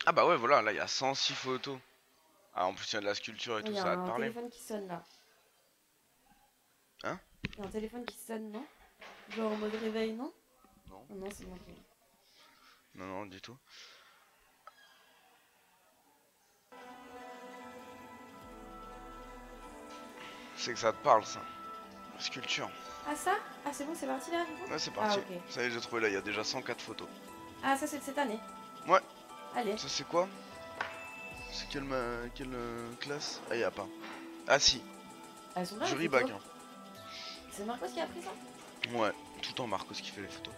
Ah bah ouais, voilà, là il y a 106 photos. Ah, en plus il y a de la sculpture et Oh, il tout, y a ça va te un parler. téléphone qui sonne là. Hein? Il y a un téléphone qui sonne, non? Genre en mode réveil, non? Non. Oh non, c'est moi qui. Non, non, du tout. C'est que ça te parle, ça. La sculpture. Ah, ça? Ah, c'est bon, c'est parti là, du coup? Ouais, c'est Ah, parti. ok. Ça y est, j'ai trouvé là, il y a déjà 104 photos. Ah, ça, c'est de cette année. Ouais, Allez. ça c'est quoi? C'est quelle classe? Ah, y a pas. Ah si, Elles sont bien les jury photos. bac, hein. C'est Marcos qui a pris ça? Ouais, tout le temps Marcos qui fait les photos.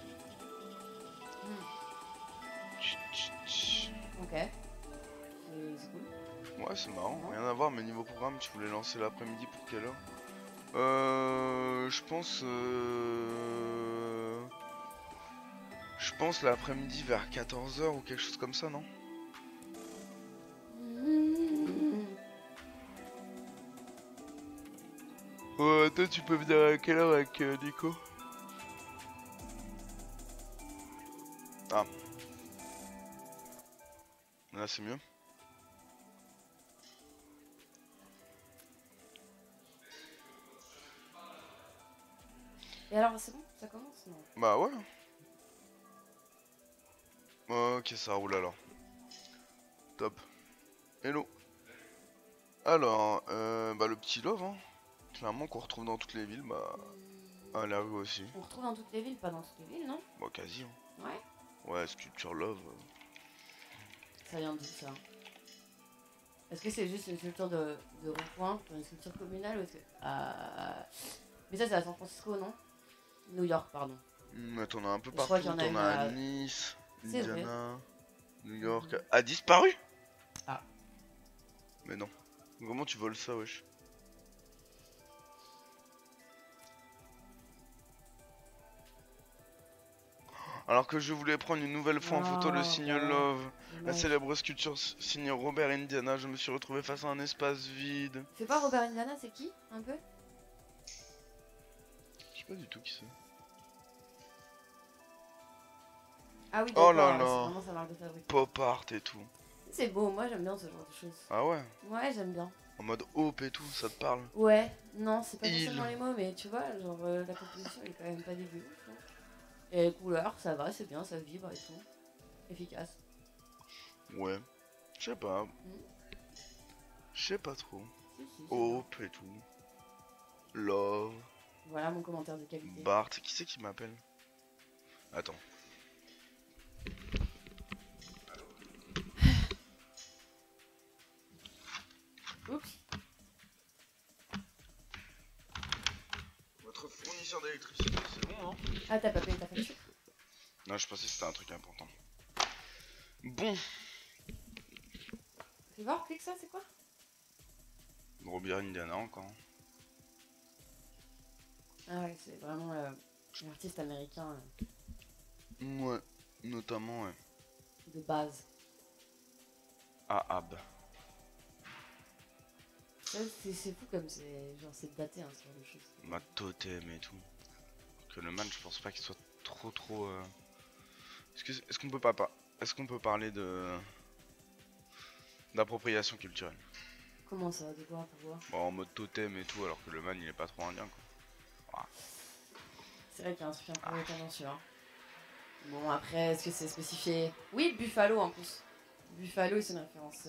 Hmm. Tch, tch, tch. Ok. C'est cool. Ouais, c'est marrant, Non. rien à voir, mais niveau programme, tu voulais lancer l'après-midi pour quelle heure? Je pense... Je pense l'après-midi vers 14 h ou quelque chose comme ça, non? Toi, tu peux venir à quelle heure avec Nico? Ah, là c'est mieux. Et alors, c'est bon? Ça commence? Non. Bah ouais. Ok, ça roule alors. Top. Hello. Alors, bah le petit Love, hein. Clairement qu'on retrouve dans toutes les villes, bah à la rue aussi. On retrouve dans toutes les villes, pas dans toutes les villes, non? Bah quasi, hein. Ouais. Ouais, Sculpture Love. Ça vient d'où ça? Est-ce que c'est juste une sculpture de rond-point, une sculpture communale ou est-ce que... Mais ça, c'est à San Francisco, non? New York, pardon. Mais t'en as un peu Je crois qu'il y partout, en a t'en une as à à... Nice, C'est vrai. Indiana, New York. A disparu? Ah. Mais non. Comment tu voles ça, wesh? Alors que je voulais prendre une nouvelle fois en photo le Oh, signe bah ouais. Love, la Dommage. célèbre sculpture signée Robert Indiana, je me suis retrouvé face à un espace vide. C'est pas Robert Indiana, c'est qui? Un peu? Je sais pas du tout qui c'est. Ah oui, Oh là d'accord, c'est là, vraiment sa marque de fabrique. pop art et tout. C'est beau, moi j'aime bien ce genre de choses. Ah ouais, Ouais, j'aime bien. en mode hope et tout, ça te parle. Ouais, non, c'est pas Il. forcément les mots, mais tu vois, genre la composition est quand même pas dégueu, je trouve. Et les couleurs, ça va, c'est bien, ça vibre et tout. Efficace. Ouais, je sais pas, Mm. je sais pas trop. Si, si, c'est bien. Hope et tout. Love. Voilà mon commentaire de qualité. Bart, qui c'est qui m'appelle? Attends. Oups. Votre fournisseur d'électricité, c'est bon, non? Ah, t'as pas payé ta facture? Non, je pensais que c'était un truc important. Bon, Fais voir, clique ça, c'est quoi? Robert Indiana encore. Ah ouais, c'est vraiment un artiste américain Ouais, notamment, ouais. de base. Ahab. Ça, c'est fou comme c'est. Genre, c'est daté, hein, ce genre de choses. Ma totem et tout. Que le man, je pense pas qu'il soit trop. Est-ce qu'on peut pas. Est-ce qu'on peut parler de. D'appropriation culturelle? Comment ça? De quoi? Pourquoi? Bon, en mode totem et tout, alors que le man il est pas trop indien quoi. C'est vrai qu'il y a un truc un peu tendancieux, hein. Bon, après, est-ce que c'est spécifié? Oui, Buffalo en plus. Buffalo, c'est une référence.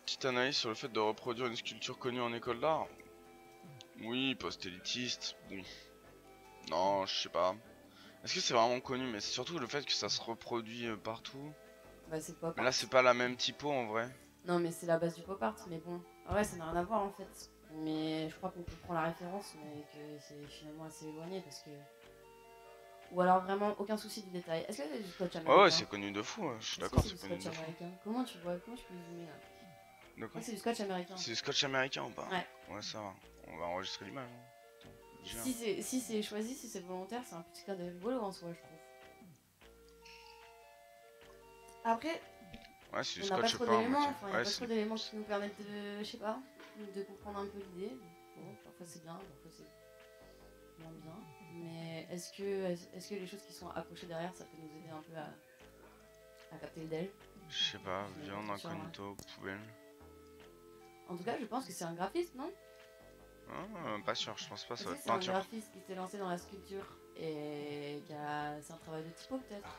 Petite analyse sur le fait de reproduire une sculpture connue en école d'art. Oui, post-élitiste. Bon. Non, je sais pas. Est-ce que c'est vraiment connu? Mais c'est surtout le fait que ça se reproduit partout. Bah, c'est pop Mais là, art. c'est pas la même typo en vrai. Non, mais c'est la base du pop art, mais bon. En vrai, ça n'a rien à voir en fait. Mais je crois qu'on comprend la référence, mais que c'est finalement assez éloigné parce que. Ou alors vraiment aucun souci du détail. Est-ce que c'est du scotch Ouais, américain? c'est connu de fou, je suis Est-ce que d'accord, c'est du c'est connu scotch de fou. américain? Comment tu vois? Comment tu peux zoomer là? D'accord. Ouais, c'est du scotch américain. C'est du scotch américain ou pas? Ouais. Ouais, ça va. On va enregistrer l'image. Hein. Attends, Si c'est choisi, si c'est volontaire, c'est un petit cas de rigolo en soi, je trouve. Après, ouais, c'est du on n'a pas scotch trop peint à d'éléments, moitié. enfin, il n'y a Ouais, pas c'est. trop d'éléments qui nous permettent de, je sais pas, de comprendre un peu l'idée. Bon, parfois c'est bien, parfois c'est moins bien. Mais est-ce que les choses qui sont accrochées derrière, ça peut nous aider un peu à capter le DEL? Je sais pas, C'est viande la culture, incognito, poubelle. En tout cas, je pense que c'est un graphiste, non? Ah, pas sûr, je pense pas, ça Est-ce va que être c'est un peinture. graphiste qui s'est lancé dans la sculpture et c'est un travail de typo peut-être?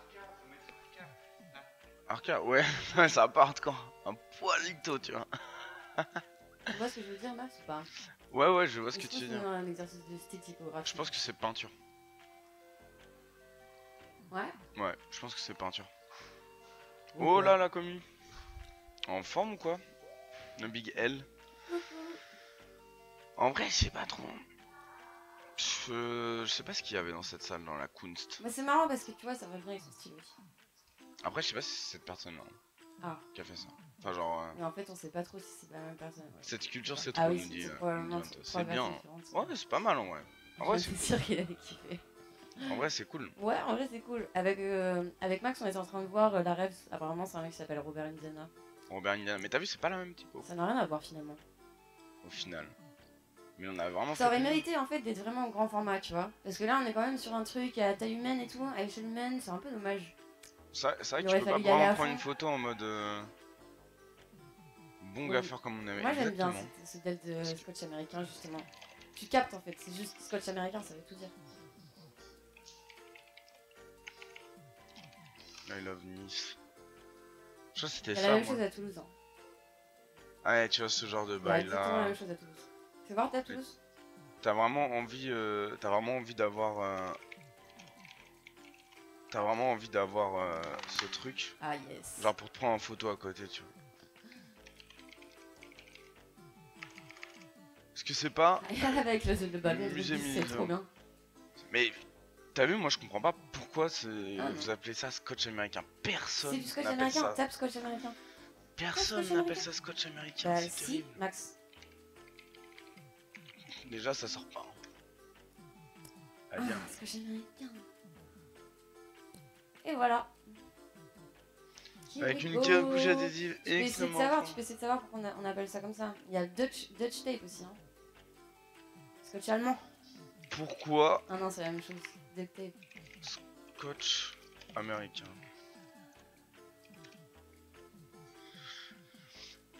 Arca, ouais, ouais, ça part quand un poilito, tu vois. Tu vois ce que je veux dire, Max, ou pas? Ouais, ouais, je vois ce que Est-ce que tu veux c'est dire. un exercice de style Je typographie? pense que c'est peinture. Ouais? Ouais, je pense que c'est peinture. Ok. Oh là, la commu. En forme ou quoi? Le Big L. Coucou. En vrai, je sais pas trop. Je sais pas ce qu'il y avait dans cette salle, dans la Kunst. Bah c'est marrant parce que tu vois, ça va bien avec son style aussi. Après, je sais pas si c'est cette personne-là Ah, qui a fait ça. Enfin, genre, mais en fait, on sait pas trop si c'est la même personne. Ouais, cette je sais sculpture, pas. c'est Ah trop, oui, nous dit, c'est nous dit probablement Anto. trois C'est bien. versions Hein. différentes. Ouais, c'est pas mal en vrai. En Je vrai, viens de c'est te cool. dire qu'il avait kiffé. En vrai, c'est cool. Ouais, en vrai, c'est cool. Avec Max, on était en train de voir la rêve. Apparemment, c'est un mec qui s'appelle Robert Indiana. Robert Indiana. Mais t'as vu, c'est pas la même typo, Ça n'a rien à voir finalement. au final. Mais on a vraiment Ça fait aurait plaisir. mérité en fait d'être vraiment au grand format, tu vois. Parce que là, on est quand même sur un truc à taille humaine et tout, à échelle humaine, c'est un peu dommage. C'est vrai Il que tu aurait peux pas fallu y aller vraiment à prendre une fond. photo en mode bon Ouais. gaffeur comme on avait. Moi, j'aime bien Exactement. ce delta de scotch américain, justement. Tu captes en fait, c'est juste scotch américain, ça veut tout dire. I love Nice. Je crois que c'était Il y a la ça, même moi. chose à Toulouse. Hein. Ouais, tu vois, ce genre de Il y a bail exactement la là. même chose à Toulouse. Fais voir ta Toulouse. T'as vraiment envie d'avoir. T'as vraiment envie d'avoir ce truc. Ah yes. Genre pour te prendre en photo à côté, tu vois. Parce que c'est pas Avec le ballon de musée rugby, c'est trop Miniso. bien. Mais t'as vu, moi je comprends pas pourquoi Ah non. vous appelez ça scotch américain. C'est Personne du scotch n'appelle américain, ça. tape scotch américain. Personne scotch n'appelle américain. ça scotch américain, Bah c'est si, terrible. Max. Déjà ça sort pas. À Ah, dire. scotch américain. Et voilà. Avec Here une we couche go. adhésive Tu peux essayer de extrêmement savoir, forte. tu peux essayer de savoir pourquoi on appelle ça comme ça. Il y a Dutch tape aussi. Hein. Scotch allemand. Pourquoi Ah non, c'est la même chose. Duct tape. scotch américain?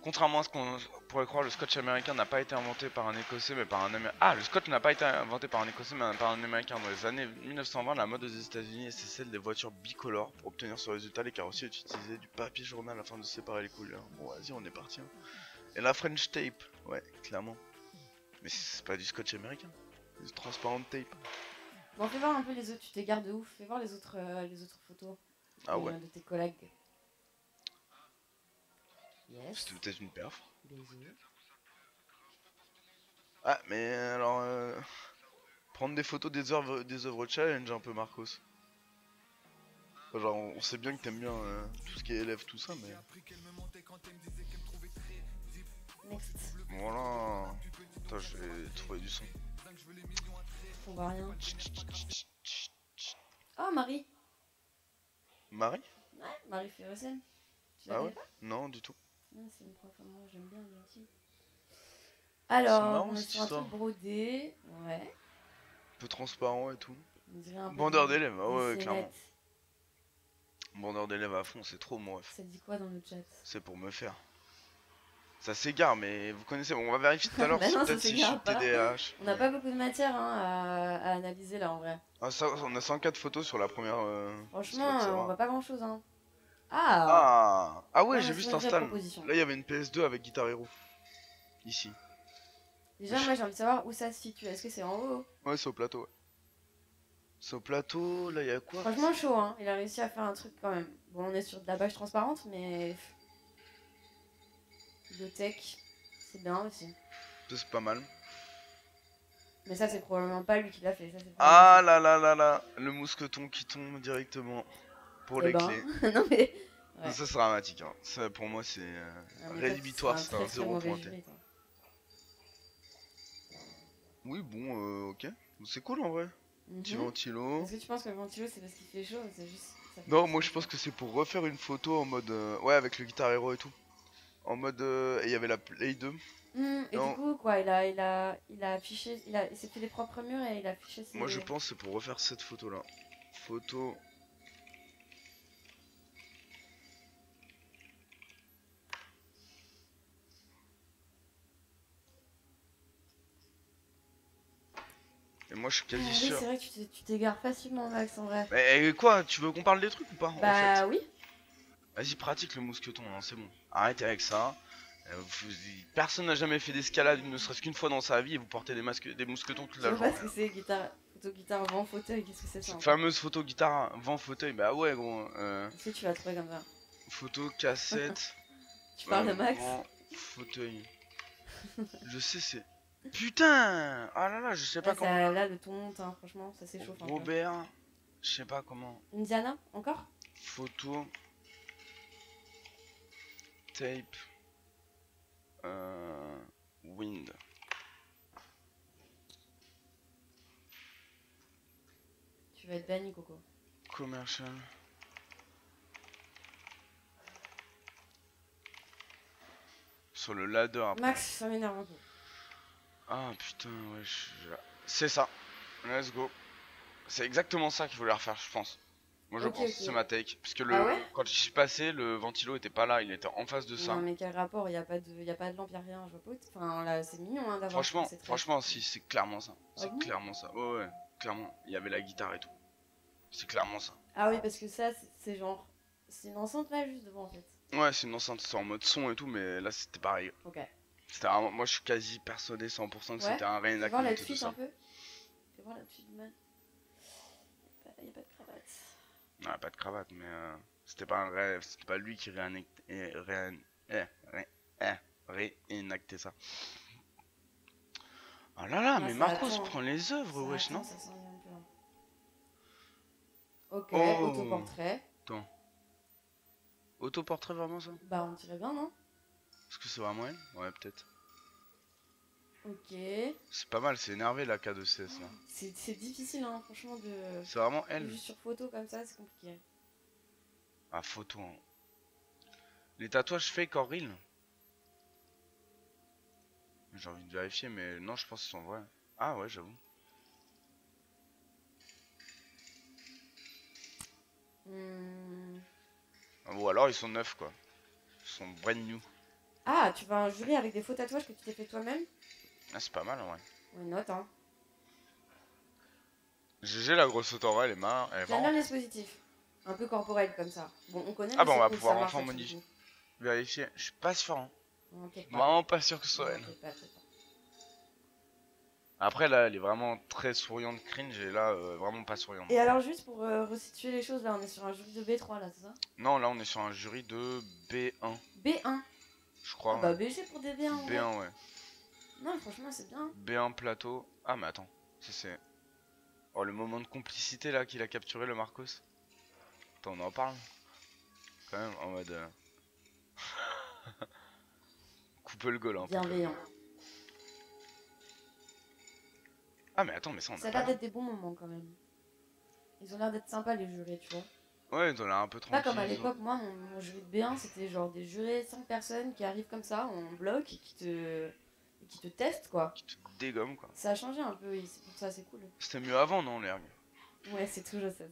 Contrairement à ce qu'on pourrait croire, le scotch américain n'a pas été inventé par un écossais mais par un américain. Ah, le scotch n'a pas été inventé par un écossais mais par un américain. Dans les années 1920, la mode aux États-Unis c'est celle des voitures bicolores. Pour obtenir ce résultat, les carrossiers utilisaient du papier journal afin de séparer les couleurs. Bon, vas-y, on est parti. Hein. Et la French tape, ouais, clairement. Mais c'est pas du scotch américain, c'est du transparent tape. Bon, fais voir un peu les autres, tu t'égares de ouf. Fais voir les autres photos Ah ouais, de tes collègues. Yes. c'était peut-être une perf. Bisous. Ah, mais alors, prendre des photos des œuvres challenge un peu, Marcos. Enfin, genre, on sait bien que t'aimes bien tout ce qui est élève, tout ça, mais. Next. Voilà. Attends, je vais trouver du son. On voit rien. Oh, Marie. Marie? Ouais, Marie Ferresen. Tu la Ah connais ouais? pas? Non, du tout. Non, c'est une prof à moi, j'aime bien elle aussi. C'est Alors, marrant on est cette sur un histoire. truc brodé. Ouais. Un peu transparent et tout. On dirait un peu Bandeur d'élèves, ah des ouais, clairement. scénettes. Bandeur d'élèves à fond, c'est trop mon ref. Ça dit quoi dans le chat? C'est pour me faire. Ça s'égare, mais vous connaissez, bon, on va vérifier tout à l'heure Bah non, ça peut-être si je suis s'égare pas. TDAH. On n'a pas beaucoup de matière hein, à analyser là en vrai. Ah, ça, on a 104 photos sur la première. Franchement, c'est on rare. voit pas grand chose. Hein. Ah, Ah ouais, là, on j'ai est vu sur cet une vraie install. proposition. Là, il y avait une PS2 avec Guitar Hero. Ici. Déjà, moi j'ai envie de savoir où ça se situe. Est-ce que c'est en haut? Ouais, c'est au plateau, ouais. C'est au plateau, là, il y a quoi? Franchement, chaud, hein. Il a réussi à faire un truc quand même. Bon, on est sur de la bâche transparente, mais. Bibliothèque, c'est bien aussi. Ça, c'est pas mal. Mais ça, c'est probablement pas lui qui l'a fait. Ça, c'est Ah là là là là, le mousqueton qui tombe directement pour eh les ben, clés. non mais. Ouais. Ça, c'est dramatique. Hein. Ça, pour moi, c'est Ah, mais toi, rédhibitoire, tu c'est seras un très, très 0 mauvais pointé. jury, toi. Oui, bon, ok. C'est cool en vrai. Petit Mhm. ventilo. Est-ce que tu penses que le ventilo c'est parce qu'il fait chaud ou c'est juste. Ça fait Non, plus moi je chaud pense que c'est pour refaire une photo en mode. Ouais, avec le Guitar Hero et tout. En mode. Et il y avait la Play 2. Et Non. du coup, quoi, il a affiché. Il s'est fait des propres murs et il a affiché ses. Moi je pense que c'est pour refaire cette photo là. Photo. Et moi je suis Ah quasi oui, sûr. c'est vrai que tu t'égares facilement, Max, en vrai. Mais quoi, tu veux qu'on parle des trucs ou pas en fait? Bah oui. Vas-y, pratique le mousqueton, hein, c'est bon. Arrêtez avec ça. Personne n'a jamais fait d'escalade, ne serait-ce qu'une fois dans sa vie, et vous portez des mousquetons toute Je la vois pas journée. ce que c'est, guitare, photo, guitare, vent, fauteuil, qu'est-ce que c'est ça Cette encore? fameuse photo guitare vent fauteuil, bah ouais gros. Est-ce que tu l'as trouvé comme ça? Photo cassette Tu parles de Max? vent fauteuil. Je sais c'est. Putain. Ah là là, je sais pas Là, comment. là, le ton monte, hein, franchement, ça s'échauffe un peu. Robert, je sais pas comment. Indiana, encore? Photo tape wind. Tu vas être banni, Coco. Commercial. Sur le ladder après. Max, ça m'énerve un peu. Ah putain, ouais, c'est ça. Let's go. C'est exactement ça qu'il voulait refaire, je pense. Moi, je Ok, pense, ok. c'est ma take. Parce que Ah ouais? quand j'y suis passé, le ventilo était pas là, il était en face de ça. Non, mais quel rapport? Y a pas de lampe, y a rien, je vois pas où Enfin, là, c'est mignon, hein, d'avoir Franchement, ces traits. franchement, si, c'est clairement ça. Ah C'est bon? clairement ça. Ouais, ouais, clairement. Il y avait la guitare et tout. C'est clairement ça. Ah oui, parce que ça, c'est genre... C'est une enceinte, là, juste devant, en fait. Ouais, c'est une enceinte, c'est en mode son et tout, mais là, c'était pareil. Ok. C'était vraiment... Moi, je suis quasi persuadé 100% que Ouais. c'était un Fais voir reenactment la de suite ça. un peu. Fais voir la suite du man. Y a pas de cravate. Ouais, pas de cravate, mais c'était pas un rêve, c'était pas lui qui réenactait ça. Ah là là, Ah, mais ça Marcos attend. prend les œuvres, Ça wesh, attend, non? ça sent un peu. Ok, Oh, autoportrait. attends. Autoportrait vraiment ça? Bah, on dirait bien, non? Est-ce que c'est vraiment elle? Ouais, peut-être. Ok. C'est pas mal, c'est énervé la K2CS là. C'est difficile, hein, franchement, de... C'est vraiment elle? Juste sur photo comme ça, c'est compliqué. Ah, photo. Hein. Les tatouages fake or real? J'ai envie de vérifier, mais non, je pense qu'ils sont vrais. Ah ouais, j'avoue. Hmm. Ou alors ils sont neufs quoi. Ils sont brand new. Ah, tu vas un jury avec des faux tatouages que tu t'es fait toi-même? Ah, c'est pas mal en vrai. Ouais, note, hein. GG la grosse auto, elle est marre. Elle est J'aime marrante. bien les dispositifs. Un peu corporel comme ça. Bon, on connaît, Ah mais bah on c'est va cool, pouvoir ça marche enfin là-dessus, modifier. du coup. Vérifier. Je suis pas sûr. Hein. Non, peut-être pas. Vraiment pas sûr que ce soit Non, elle. peut-être pas. Après là, elle est vraiment très souriante, cringe, et là, vraiment pas souriante. Et alors, juste pour resituer les choses, là, on est sur un jury de B3, là, c'est ça? Non, là on est sur un jury de B1, B1. je crois. Ah bah, Ouais. BG pour des B1, en vrai. B1, ouais. Non, franchement, c'est bien. B1 plateau. Ah, mais attends, ça c'est. Oh, le moment de complicité là qu'il a capturé le Marcos. Attends, on en parle quand même en mode. Coupe le goal, hein. Bienveillant. Ah, mais attends, mais ça on Ça a a l'air pas. d'être des bons moments, quand même. Ils ont l'air d'être sympas, les jurés, tu vois. Ouais, ils ont l'air un peu Pas tranquille. comme à l'époque, moi, mon jury de B1, c'était genre des jurés, 5 personnes qui arrivent comme ça, en bloc, et qui te testent, quoi. Qui te dégomme quoi. Ça a changé un peu, et c'est pour ça, c'est cool. C'était mieux avant, non, l'ergue? Ouais, ça a toujours été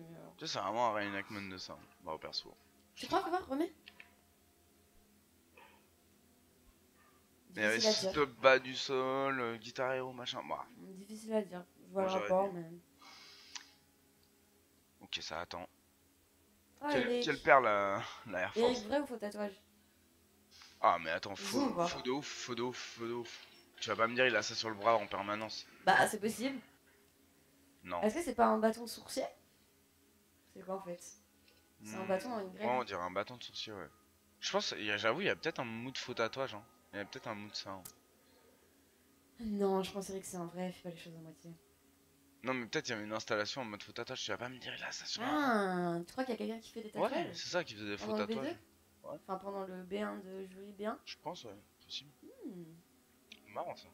mieux. Alors. Tu sais, c'est vraiment un reenactment de ça. Bah, au perso. Tu crois, fais voir, remets. Il y avait Difficile à dire. stop bas du sol, guitare hero, machin. Bah, Difficile à dire. Je vois Moi, le j'aurais rapport, dit. mais. ok, ça attend. Ah, Eric. Quelle perle la Air Force. Eric, vrai ou faux tatouage? Ah, mais attends, Zoom, quoi. faux de ouf, faux de ouf, faux de ouf. Tu vas pas me dire il a ça sur le bras en permanence. Bah, c'est possible. Non. Est-ce que c'est pas un bâton de sourcier? C'est quoi en fait? C'est un bâton en une Ouais, grève? on dirait un bâton de sourcier, ouais. Je pense, j'avoue, il y a peut-être un mood faux tatouage. Hein. Il y a peut-être un mood ça. Hein. Non, je penserais que c'est un vrai, fais pas les choses à moitié. Non, mais peut-être il y avait une installation en mode faux tatouage. Tu vas pas me dire il a ça sur le Ah, tu crois qu'il y a quelqu'un qui fait des tatouages? Ouais, c'est ça qui faisait des faux Pendant le B2? tatouages. Ouais. Enfin, pendant le B1 de jury B1? Je pense, ouais, possible. Hmm. Marrant ça.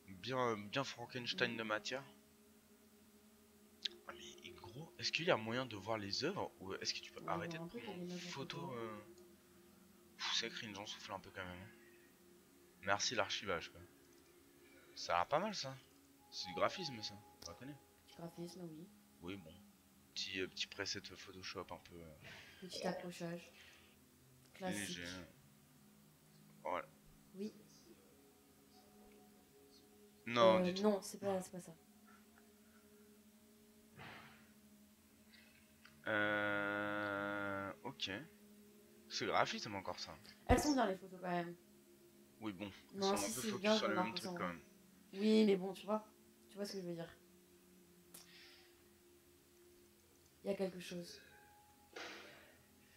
Bien Frankenstein de matière. Ah, mais gros, est-ce qu'il y a moyen de voir les œuvres ou est-ce que tu peux On va arrêter voir de un peu prendre quelle une image on photo peut voir. C'est cringe, j'en souffle un peu quand même. Hein. Merci l'archivage quoi. Ça a l'air pas mal ça. C'est du graphisme ça, on reconnaît. Petit graphisme, oui. Oui bon. Petit preset Photoshop un peu Petit accrochage. Classique. léger. Voilà. Oui. Non, du tout. Non, c'est pas ça. Ok. C'est graphisme encore ça. Elles sont bien les photos quand même. Oui, bon. Ils Non, sont un si, peu si, focus bien sur joué les mêmes Marcos trucs en quand vrai. même. Oui, mais bon, tu vois ce que je veux dire. Il y a quelque chose.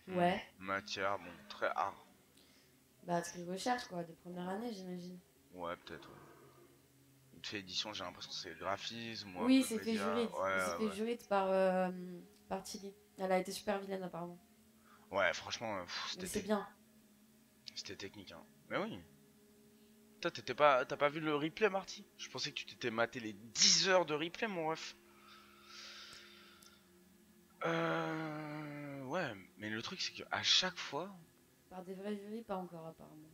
Ouais. Matière, bon, très art. Bah, truc de recherche quoi, de première année, j'imagine. Ouais, peut-être. Ouais. Vite fait édition, j'ai l'impression que c'est graphisme ou un Oui, peu c'est fait média. juride. Ouais, Et c'est ouais, fait ouais. juride par Tilly. Elle a été super vilaine apparemment. Ouais, franchement, Mais c'est bien. c'était technique, hein. Mais oui. Toi, t'as pas vu le replay, Marty? Je pensais que tu t'étais maté les 10 heures de replay, mon ref. Ouais, mais le truc, c'est que à chaque fois. Par des vrais jurys, pas encore apparemment.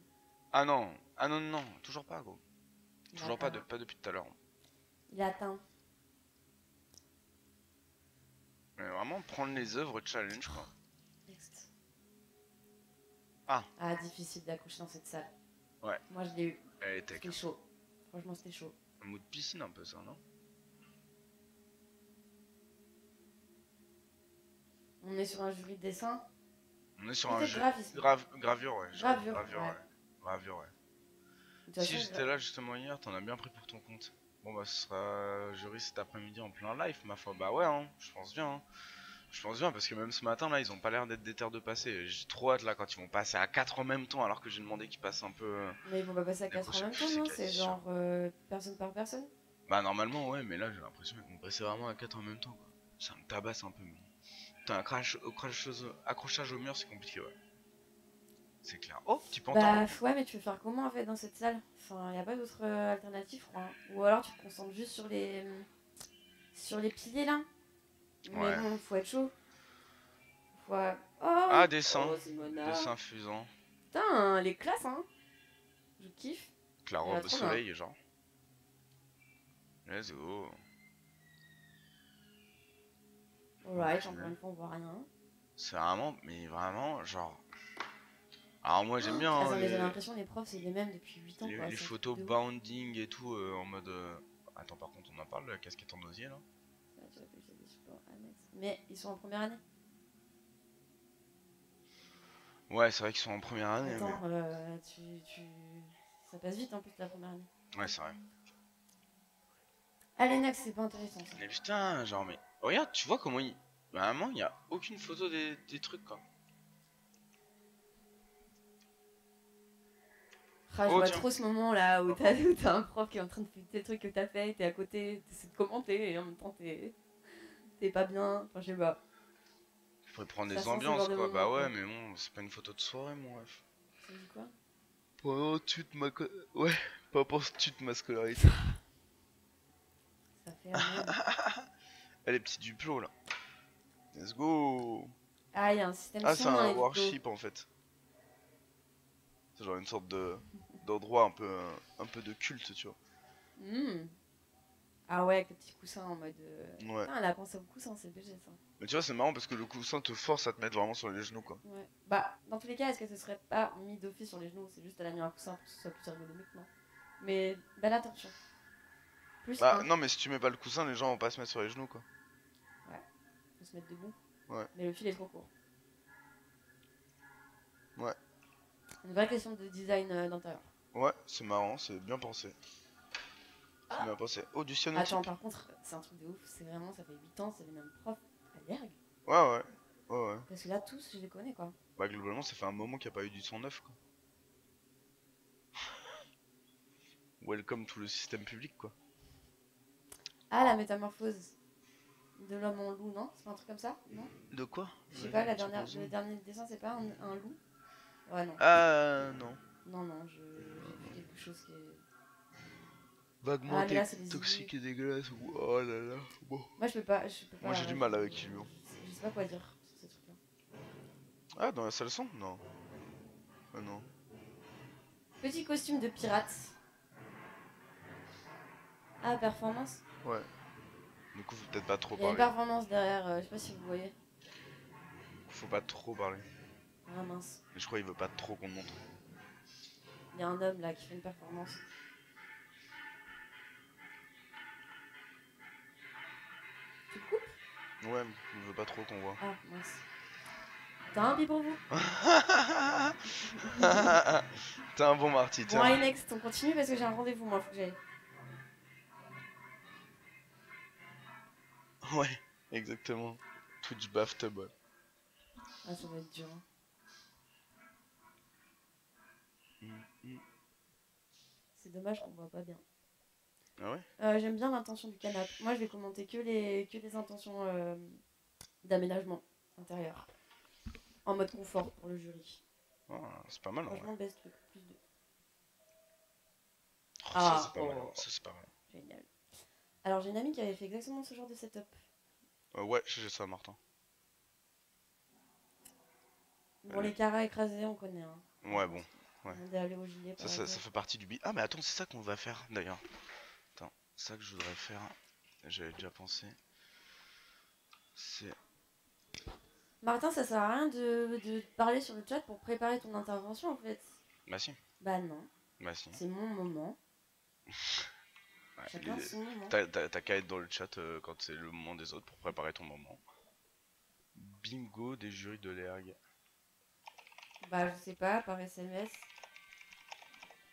Ah non, ah non, non, toujours pas, gros. Il Toujours pas, atteint. pas depuis tout à l'heure. Il atteint. Mais vraiment, prendre les œuvres challenge, quoi. Next. Ah, Ah, difficile d'accrocher dans cette salle. ouais, Moi, je l'ai eu. elle est tech. C'était chaud. Franchement, c'était chaud. Un mood piscine, un peu ça, non? On est sur un jury de dessin. On est sur un Peut-être jeu. graphisme. Gravure, ouais. Gravure, Gravure, ouais. ouais. Gravure, ouais. De toute Si façon, j'étais là justement hier, t'en as bien pris pour ton compte. Bon bah ce sera jury cet après-midi en plein live ma foi. Bah ouais hein, je pense bien hein. Je pense bien parce que même ce matin là ils ont pas l'air d'être déter de passer. J'ai trop hâte là quand ils vont passer à 4 en même temps alors que j'ai demandé qu'ils passent un peu mais ils vont pas passer à les 4 en prochains. même temps, C'est non? quasi C'est sûr. genre personne par personne? Bah normalement ouais mais là j'ai l'impression qu'ils vont passer vraiment à 4 en même temps quoi. Ça me tabasse un peu mais... Putain accrochage au mur c'est compliqué ouais. C'est clair. Oh petit pantin. Bah ouais, mais tu veux faire comment en fait dans cette salle? Enfin, y a pas d'autre alternative, je crois, hein. Ou alors tu te concentres juste sur les piliers là. Mais Ouais. bon, faut être chaud. Faut... Oh, Ah dessin. oh Simona. Dessin fusant. Putain, les classes, hein. Je kiffe. Avec la Elle va robe au trop bien. soleil genre. Let's go. Alright, encore une fois, on voit rien. C'est vraiment, mais vraiment, genre. Alors, moi j'aime bien Oh, hein, attends, mais j'ai l'impression que les profs, c'est les mêmes depuis 8 ans, quoi. les C'est un truc photos de ouf. bounding et tout en mode. Attends, par contre, on en parle de la casquette en osier là. Ah, tu réfléchis des supports annexes. Mais ils sont en première année. Ouais, c'est vrai qu'ils sont en première année, Attends, ça passe vite en plus la première année. mais. Ouais, c'est vrai. Allez, next, c'est pas intéressant ça. Mais putain, genre, mais. Regarde, tu vois comment il. Vraiment, il y a aucune photo des trucs quoi. Ah, je Oh, vois tiens. trop ce moment là où t'as un prof qui est en train de faire des trucs que t'as fait, t'es à côté, t'essaies de commenter et en même temps t'es pas bien. Enfin, je sais pas. Je pourrais prendre Ça des sent ce genre ambiances de quoi. moment Bah ouais, quoi. mais bon, c'est pas une photo de soirée, mon ref. Ça dit quoi? Pendant toute ma. Ouais, pas pour toute ma scolarité. Ça fait un même. Ah, les petits duplos là. Let's go. Ah, il y a un système Ah, c'est son dans un les diplos. warship en fait. C'est genre une sorte de d'endroit un peu de culte, tu vois. Hmm. Ah ouais, avec le petit coussin en mode. Ouais. Putain, elle a pensé au coussin, c'est BG ça. Mais tu vois, c'est marrant parce que le coussin te force à te mettre vraiment sur les genoux, quoi. Ouais. Bah, dans tous les cas, est-ce que ce serait pas mis d'office sur les genoux? C'est juste elle a mis un coussin pour que ce soit plus ergonomique, non? Mais belle attention. Plus Bah, un. non, mais si tu mets pas le coussin, les gens vont pas se mettre sur les genoux, quoi. Ouais, faut se mettre debout. Ouais. Mais le fil est trop court. Ouais. Une vraie question de design d'intérieur. Ouais, c'est marrant, c'est bien pensé. C'est bien pensé. Oh, du cyanotype. Attends, par contre, c'est un truc de ouf. C'est vraiment, ça fait 8 ans, c'est les mêmes profs à l'ERG. Ouais, ouais. Ouais, ouais. Parce que là, tous, je les connais, quoi. Bah, globalement, ça fait un moment qu'il n'y a pas eu du son neuf, quoi. Welcome to le système public, quoi. Ah, la métamorphose de l'homme en loup, non? C'est pas un truc comme ça? Non? De quoi? Je sais pas, le dernier dessin, c'est pas un loup? Ouais, non. Ah, non. Non, j'ai vu quelque chose qui est. Vaguement Ah, mais là, c'est des toxique idées. et dégueulasse. Oh là là. Bon. Moi, je peux pas. Moi, j'ai du mal avec Illusion. Je sais pas quoi dire sur ces trucs-là. Ah, dans la salle son? Non. Ah, non. Petit costume de pirate. Ah, performance. Ouais. Du coup, faut peut-être pas trop Il y a une parler. performance derrière, je sais pas si vous voyez. Faut pas trop parler. Ah mince. Mais je crois qu'il veut pas trop qu'on le montre. Il y a un homme là qui fait une performance. Ouais, je veux pas trop qu'on voit. Ah, mince. T'as un bi pour vous? T'es un bon Marty, Bon, tiens. allez, next, on continue parce que j'ai un rendez-vous, moi, faut que j'aille. Ouais, exactement. Twitch bathtub. Ah, ça va être dur. Hein. C'est dommage qu'on voit pas bien. Ah ouais? J'aime bien l'intention du canapé. Moi, je vais commenter que les intentions d'aménagement intérieur. En mode confort pour le jury. Ah, c'est pas mal en vrai. Franchement, best truc. Plus de. Oh, ça c'est Ah, pas mal, oh, ça c'est pas mal. génial. Alors, j'ai une amie qui avait fait exactement ce genre de setup. Ouais, j'ai ça, Martin. Bon, les caras écrasés, on connaît. Hein. Ouais, bon. Ouais. On est allé au gilet, par Ça exemple. fait partie du Ah, mais attends, c'est ça qu'on va faire d'ailleurs. Attends, c'est ça que je voudrais faire. J'avais déjà pensé. C'est. Martin, ça sert à rien de parler sur le chat pour préparer ton intervention en fait. Bah si. Bah non, Bah si. c'est mon moment. Ouais, Chacun son moment. T'as qu'à être dans le chat quand c'est le moment des autres pour préparer ton moment. Bingo des jurys de l'ERG. Bah je sais pas, par SMS.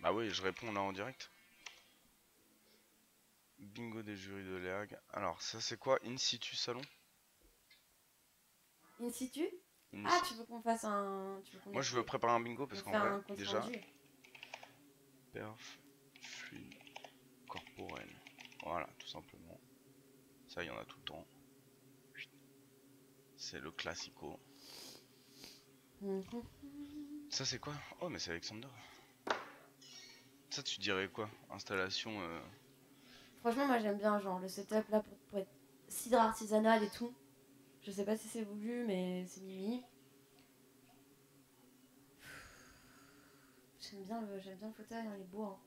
Bah oui, je réponds là en direct. Bingo des jurys de l'ERG. Alors, ça c'est quoi? In situ salon? In situ? In Ah, si- tu veux qu'on fasse un. Tu veux qu'on Moi je veux préparer un bingo parce qu'en fait vrai, un compte déjà. rendu. Perf, fluide, corporel. Voilà, tout simplement. Ça, il y en a tout le temps. C'est le classico. Ça, c'est quoi? Oh, mais c'est Alexander. Ça, tu dirais quoi? Installation. Franchement, moi j'aime bien genre le setup là pour être cidre artisanal et tout. Je sais pas si c'est voulu, mais c'est mimi. J'aime bien le fauteuil, hein, il est beau. Hein.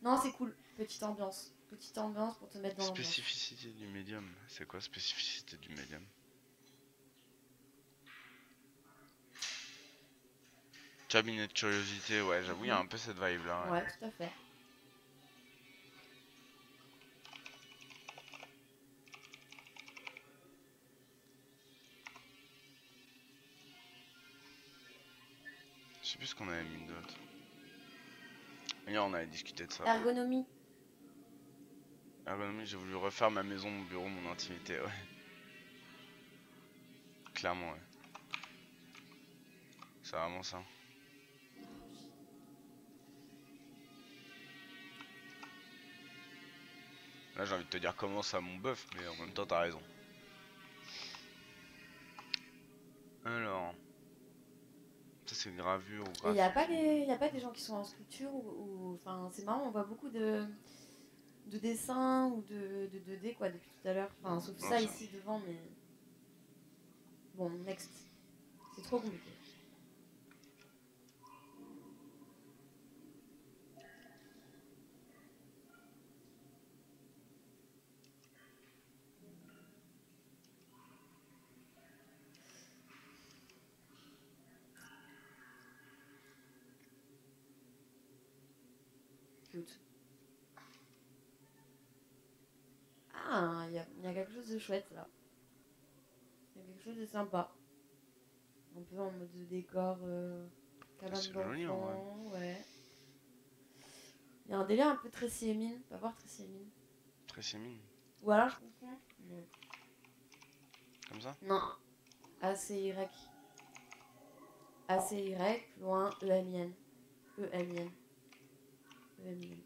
Non, c'est cool. Petite ambiance. Petite ambiance pour te mettre dans l'ambiance. Spécificité du médium. C'est quoi spécificité du médium? Cabinet de curiosité, ouais, j'avoue, il y a un peu cette vibe là. Ouais, tout à fait. Je sais plus ce qu'on avait mis d'autre. Hier, on avait discuté de ça. Ergonomie. Ergonomie, j'ai voulu refaire ma maison, mon bureau, mon intimité, ouais. Clairement, ouais. C'est vraiment ça. Là, j'ai envie de te dire comment ça mon bœuf, mais en même temps, t'as raison. Alors. Ça, c'est une gravure ou Il n'y a, pas graphie. y a pas des gens qui sont en sculpture ou. Enfin, c'est marrant, on voit beaucoup de dessins ou de 2D quoi depuis tout à l'heure. Enfin, sauf Non, ça ça. ici devant, mais. Bon, next. C'est trop compliqué. Cute. Ah, y a quelque chose de chouette là. Il y a quelque chose de sympa. Un peu en mode de décor cabane C'est joli en vrai. d'enfant, ouais. Il y a un délire un peu Tracy Emin. Va voir Tracy Emin. Très mine. Ou alors je confonds. Non. Comme ça? Non. ACY. ACY, loin, EMIN. EMIN. EMIN.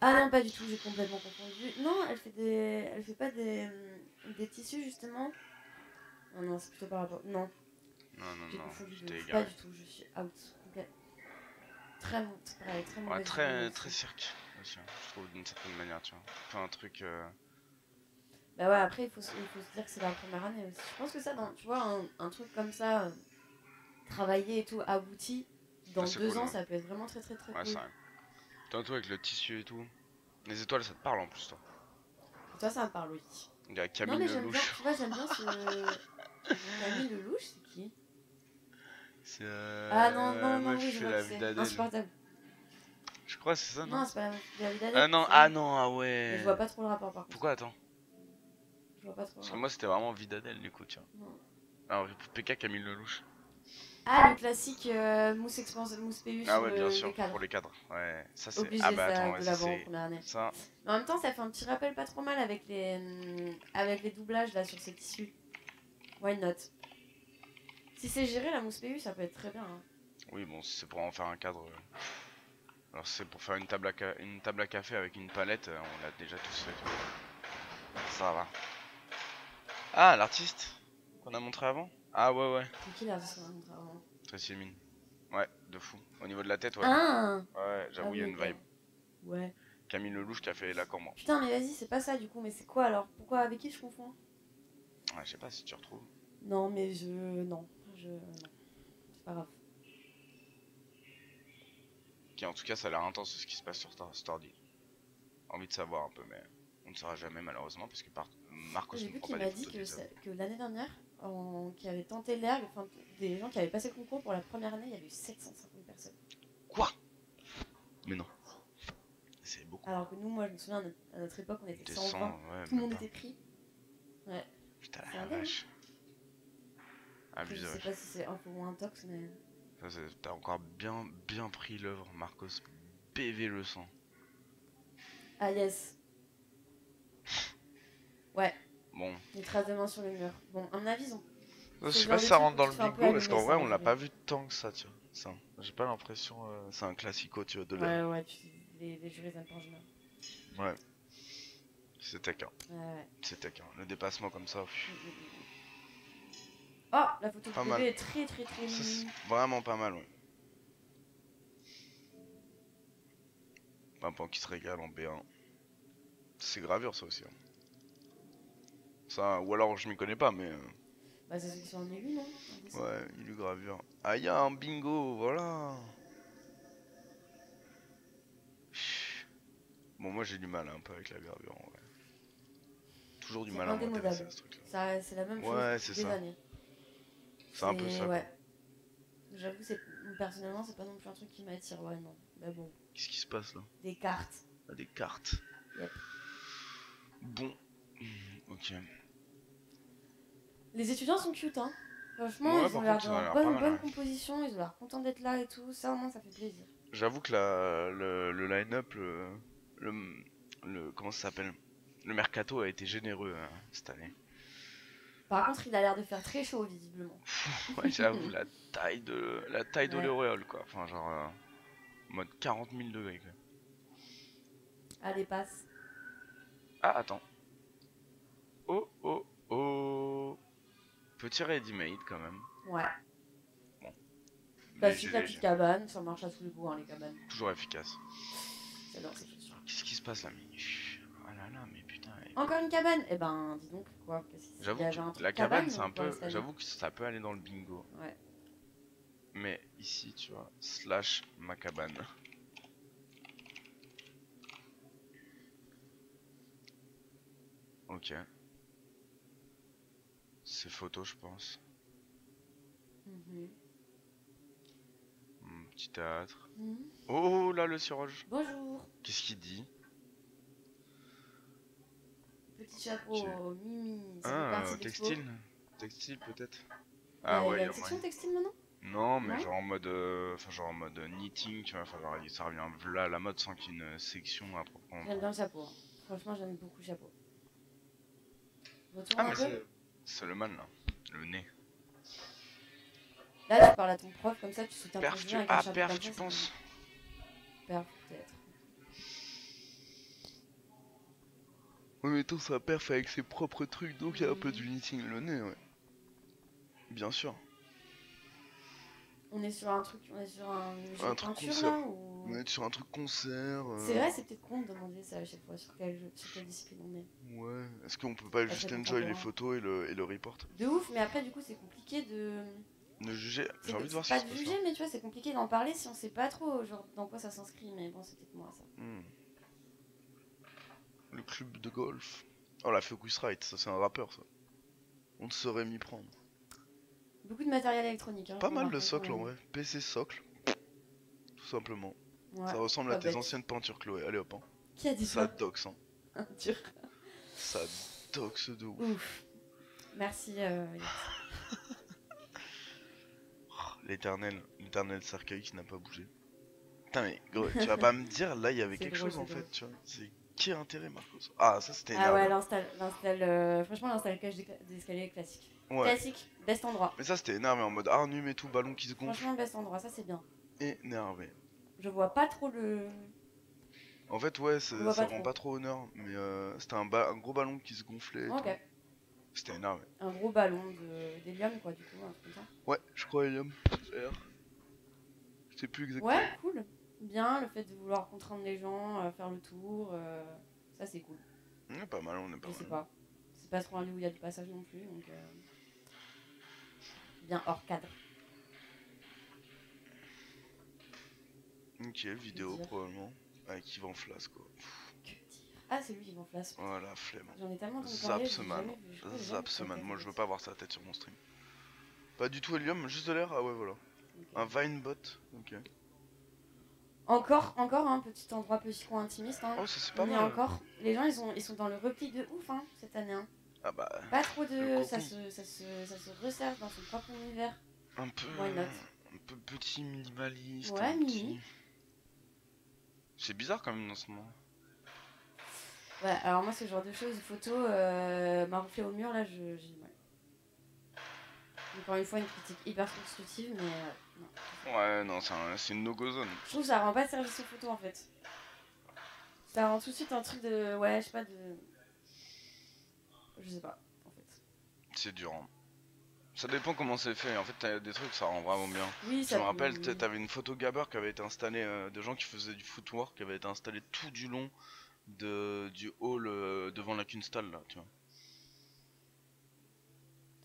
Ah non, pas du tout, j'ai complètement confondu. Non, elle fait pas des tissus justement. Non, non, c'est plutôt par rapport. Non, Non, non, j'ai non, confondu je de t'ai ouf. Pas égaré. du tout, je suis out. Complet. Très, pareil, très Ouais, mauvaise idée très aussi. cirque aussi, hein, je trouve d'une certaine manière, tu vois. Enfin, un truc. Bah ouais, après, il faut se dire que c'est la première année aussi. Je pense que ça, tu vois, un truc comme ça, travaillé et tout, abouti, Ah, dans c'est 2 cool, ans, ouais. ça peut être vraiment très très très Ouais, cool. ça arrive. Toi, avec le tissu et tout. Les étoiles, ça te parle en plus, toi. Et toi, ça me parle, oui. Il y a Non, Camille mais j'aime bien, Lelouch. tu vois, j'aime bien ce. Camille Lelouch, c'est qui? C'est Ah non, la non, non, meuf oui, qui je fait vois la qui vie c'est. d'Adèle. Insupportable. Je crois que c'est ça, non? Non, c'est pas la meuf de la vie Ah d'Adèle. non, c'est ah elle. non, ah Mais je ouais. vois pas trop le rapport par contre. Pourquoi, attends? Je vois pas trop le Parce que rapport. moi, c'était vraiment Vidadel, du coup, tiens. Non. Alors, PK Camille Lelouch. Ah, le classique mousse PU Ah sur ouais, bien les sûr, cadres. pour les cadres. Ouais, ça c'est. Ah Obligé bah ça attends, ouais, de ça l'avoir en c'est. première année. Ça. Mais en même temps, ça fait un petit rappel pas trop mal avec les doublages là sur ces tissus. Why not? Si c'est géré la mousse PU, ça peut être très bien. Hein. Oui, bon, si c'est pour en faire un cadre. Alors, si c'est pour faire une une table à café avec une palette, on l'a déjà tous fait. Ça va. Ah, l'artiste qu'on a montré avant? Ah ouais, ouais. C'est qui l'artiste qu'on a montré avant? Tracy Emin. Ouais, de fou. Au niveau de la tête, ouais. Ah, Ouais, ah j'avoue, il y a oui, une ok. vibe. Ouais. Camille Lelouch qui a fait la cambre. Putain, mais vas-y, c'est pas ça du coup, mais c'est quoi alors? Pourquoi? Avec qui je confonds? Ouais, je sais pas si tu retrouves. Non, mais je. Non. Non. C'est pas grave. Qui en tout cas, ça a l'air intense ce qui se passe sur Stardew. Envie de savoir un peu, mais on ne saura jamais malheureusement parce que Marcos J'ai ne vu prend qu'il pas des m'a dit photos des œuvres. que l'année dernière, qui avait tenté l'ergue, enfin, des gens qui avaient passé le concours pour la première année, il y avait eu 750 personnes. Quoi? Mais non. C'est beaucoup. Alors que nous, moi, je me souviens, à notre époque, on était T'es 120, 100, ouais, tout le même monde pas. était pris. Ouais. Putain C'est la un délire. vache. Après, je Abusé, sais wesh. pas si c'est un peu ou un tox, mais. T'as encore bien pris l'œuvre, Marcos. PV le sang. Ah, yes. Ouais, Bon. les traces de main sur le mur. Bon, à mon avis, ils ont. Je C'est sais le pas genre si de ça truc rentre où dans tu le te fais un peu bingo parce allumer qu'en vrai ça, on en l'a vrai. pas vu tant que ça, tu vois. Ça. J'ai pas l'impression. C'est un classico, tu vois, de l'air. Ouais, les jurys aiment pas en général. Ouais. C'est taquin. Ouais. C'est taquin. Le dépassement comme ça. Oh, la photo Pas du mal. bébé est très très très Ça, c'est mignonne. vraiment pas mal, ouais. Pimpant qui se régale en B1. C'est gravure ça aussi. Hein. Ça, ou alors je m'y connais pas, mais Bah, c'est ceux qui sont en aigu, non? ouais, il est gravure. Ah, il y a un bingo, voilà. Bon, moi j'ai du mal un peu avec la gravure en vrai. Toujours du C'est mal à m'intéresser indémodable. à ce truc-là. C'est la même chose Ouais, depuis c'est des ça. années. C'est un peu ça, quoi. Ouais. J'avoue, personnellement, c'est pas non plus un truc qui m'attire. Ouais, non. Mais bon, Qu'est-ce qui se passe là? des cartes. Ah, des cartes. Yep. Bon. Ok. Les étudiants sont cute, hein. Franchement, Ouais, ils ont par l'air contre, ça a d'une l'air pas mal, bonne ouais. composition. Ils ont l'air contents d'être là et tout. Ça, au moins, ça fait plaisir. J'avoue que le line-up, comment ça s'appelle? Le mercato a été généreux cette année. Par contre, il a l'air de faire très chaud, visiblement. Ouais, j'avoue, la taille de Ouais. l'auréole, quoi. Enfin, genre, mode 40 000 degrés, quoi. Allez, passe. Ah, attends. Oh, oh, oh. Petit ready-made, quand même. Ouais. Bon. Classique, Léger, la léger. petite cabane. Ça marche à tous les coups, hein, les cabanes. Toujours efficace. J'adore ces chaussures. Qu'est-ce qui se passe là, mais... Ah là là, mais putain. Encore une cabane? Eh ben, dis donc, quoi. J'avoue Il y avait que un truc la cabane, c'est un pour peu... cette année. J'avoue que ça peut aller dans le bingo. Ouais. Mais ici, tu vois, slash ma cabane. Ok. C'est photo, je pense. Petit théâtre. Oh là, le siroge. Bonjour. Qu'est-ce qu'il dit? Petit chapeau, Ok. Mimi. Ça fait Ah, partie de l'expo. textile. Textile, peut-être. Il y Ah a ouais, y une a section moyen. textile maintenant? Non, mais Non. genre en mode, genre en mode knitting, tu vois. Enfin, genre, ça revient là à la mode sans qu'il y ait une section à proprement. J'aime bien le chapeau. Hein. Franchement, j'aime beaucoup le chapeau. Retourne Ah, un mais peu. c'est le man là. Le nez. Là, tu parles à ton prof comme ça, tu soutiens ton Perf, jugement avec un chapeau perf, comme tu ça. penses? Perf, peut-être. Oui, mais tout ça perf avec ses propres trucs, donc il y a un peu du knitting le nez, ouais. Bien sûr. On est sur un truc, on est sur un jeu Un de truc peinture concert. là ou... On est sur un truc concert. C'est vrai, c'est peut-être con de demander ça à chaque fois sur quelle discipline on est. Ouais. Est-ce qu'on peut pas Pas juste très enjoy les contemporain. photos et le report? De ouf, mais après, du coup, c'est compliqué de. De juger. J'ai C'est envie de voir ce pas qui de se passe juger, là. mais tu vois, c'est compliqué d'en parler si on sait pas trop genre dans quoi ça s'inscrit. Mais bon, c'est peut-être moi ça. Le club de golf. Oh, la Focusrite, ça c'est un rappeur ça. On ne saurait m'y prendre. Beaucoup de matériel électronique. Hein, Pas mal de remarquer, socle quand en même. vrai. PC socle. Tout simplement. Ouais. Ça ressemble à Pas tes bête. anciennes peintures, Chloé. Allez hop, hein. Qui a dit Ça ça? doxe, hein. Dur. Ça doxe de ouf. Ouf. Merci, Elliot. L'éternel cercueil qui n'a pas bougé. Putain, mais gros, tu vas pas me dire, là, il y avait C'est quelque drôle, chose en c'est fait, drôle. tu vois. C'est qui a intérêt, Marcos? Ah, ça c'était Ah ouais, énervé. franchement, l'installage d'escalier classique. Ouais, Classique, best endroit. mais ça c'était énervé en mode Arnum et tout, ballon qui se gonfle. Franchement, best endroit, ça c'est bien. Énervé. Je vois pas trop le. En fait, ouais, Je vois ça pas rend trop. pas trop honneur, mais c'était un gros ballon qui se gonflait et Ok. tout. C'était énervé. Un gros ballon d'hélium, quoi, du coup, un truc comme ça. Ouais, je crois, Eliam. Je sais plus exactement. Ouais, cool. Bien, le fait de vouloir contraindre les gens, faire le tour, ça c'est cool. On est pas mal, on est pas Je sais mal. pas. C'est pas trop un lieu où il y a du passage non plus, donc. Bien hors cadre. Ok, vidéo dire. probablement. Avec Yvan Flas quoi. Que dire? Ah, c'est lui qui m'en place. Voilà, flemme. J'en ai tellement entendu parler. Zapseman. Zapseman, moi je veux pas voir sa tête sur mon stream. Pas du tout Helium, juste de l'air. Ah ouais, voilà. Okay. Un Vinebot, ok. Encore un petit endroit psycho-intimiste. Hein. Oh, ça c'est pas Mais mal. encore, les gens ils sont dans le repli de ouf hein, cette année. Hein. Ah bah. Pas trop de. Ça cocon. se resserre dans son propre univers. Un peu. Why not? Un peu petit, minimaliste. Ouais, mini. C'est bizarre quand même dans ce moment. Ouais, alors moi ce genre de choses, photos, marquées au mur là, j'ai du mal. Encore une fois, une critique hyper constructive, mais non. Ouais, non, c'est une no-go zone. Je trouve que ça rend pas service aux photos en fait. Ça rend tout de suite un truc de. Ouais, je sais pas, de. Je sais pas, en fait. C'est dur. Hein. Ça dépend comment c'est fait. En fait, t'as des trucs, ça rend vraiment bien. Oui, Je me rappelle, t'avais une photo Gabber qui avait été installée, de gens qui faisaient du footwork, qui avait été installée tout du long du hall devant la Kunsthal, là, tu vois.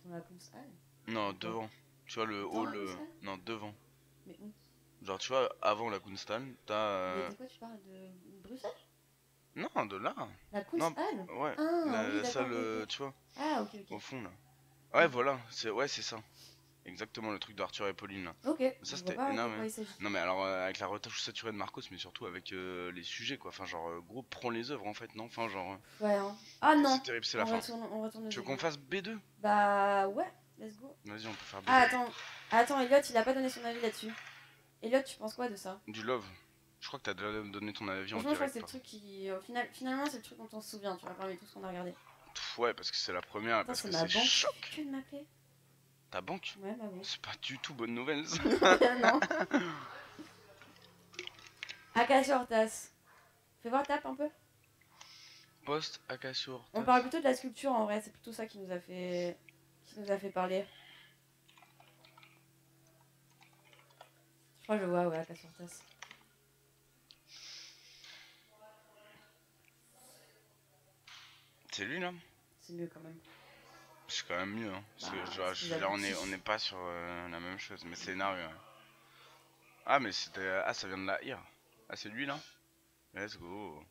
Dans la Kunsthal ? Non, devant. Tu vois, le Dans la hall. Kunsthal ? Non, devant. Mais où ? Genre, tu vois, avant la Kunsthal, t'as. Mais de quoi tu parles ? De Bruxelles ? Non, de là. La Kunsthal ? Ouais, Ah, oui, la salle, d'accord. tu vois, Ah, ok, ok. au fond, là. Ouais, voilà, c'est ça. Exactement le truc d'Arthur et Pauline, là. Ok, Ça, je vois c'était pas de énorme. quoi il s'agit. Non, mais alors, avec la retouche saturée de Marcos, mais surtout avec les sujets, quoi. Enfin, genre, gros, prends les œuvres, en fait, non? Enfin, genre. Ouais, hein. Ah non, C'est terrible, c'est la fin. on retourne au Tu veux début. qu'on fasse B2? Bah, ouais, let's go. Vas-y, on peut faire B2. Ah, attends, Elliot, il a pas donné son avis là-dessus. Elliot, tu penses quoi de ça ? Du love. Je crois que t'as déjà donné ton avis en Franchement, je crois que direct. c'est le truc qui. Finalement, c'est le truc dont on se souvient, tu vois, parmi tout ce qu'on a regardé. Ouais, parce que c'est la première, et Putain, parce que c'est ma c'est banque choc. que de m'appeler. Ta banque? Ouais, ma banque. C'est pas du tout bonne nouvelle, ça. Non. Acacia Hortas. Fais voir, tape un peu. Post Acacia. On parle plutôt de la sculpture en vrai, c'est plutôt ça qui nous a fait parler. Je crois que je vois, ouais, Acacia Hortas. C'est lui là? C'est mieux quand même. C'est quand même mieux, hein. Parce Bah, que genre, c'est je veux dire, on abouti. est pas sur la même chose, mais c'est énervé. Ouais. Ah, mais c'était. Ah, ça vient de la IR. Ah, c'est lui là? Let's go.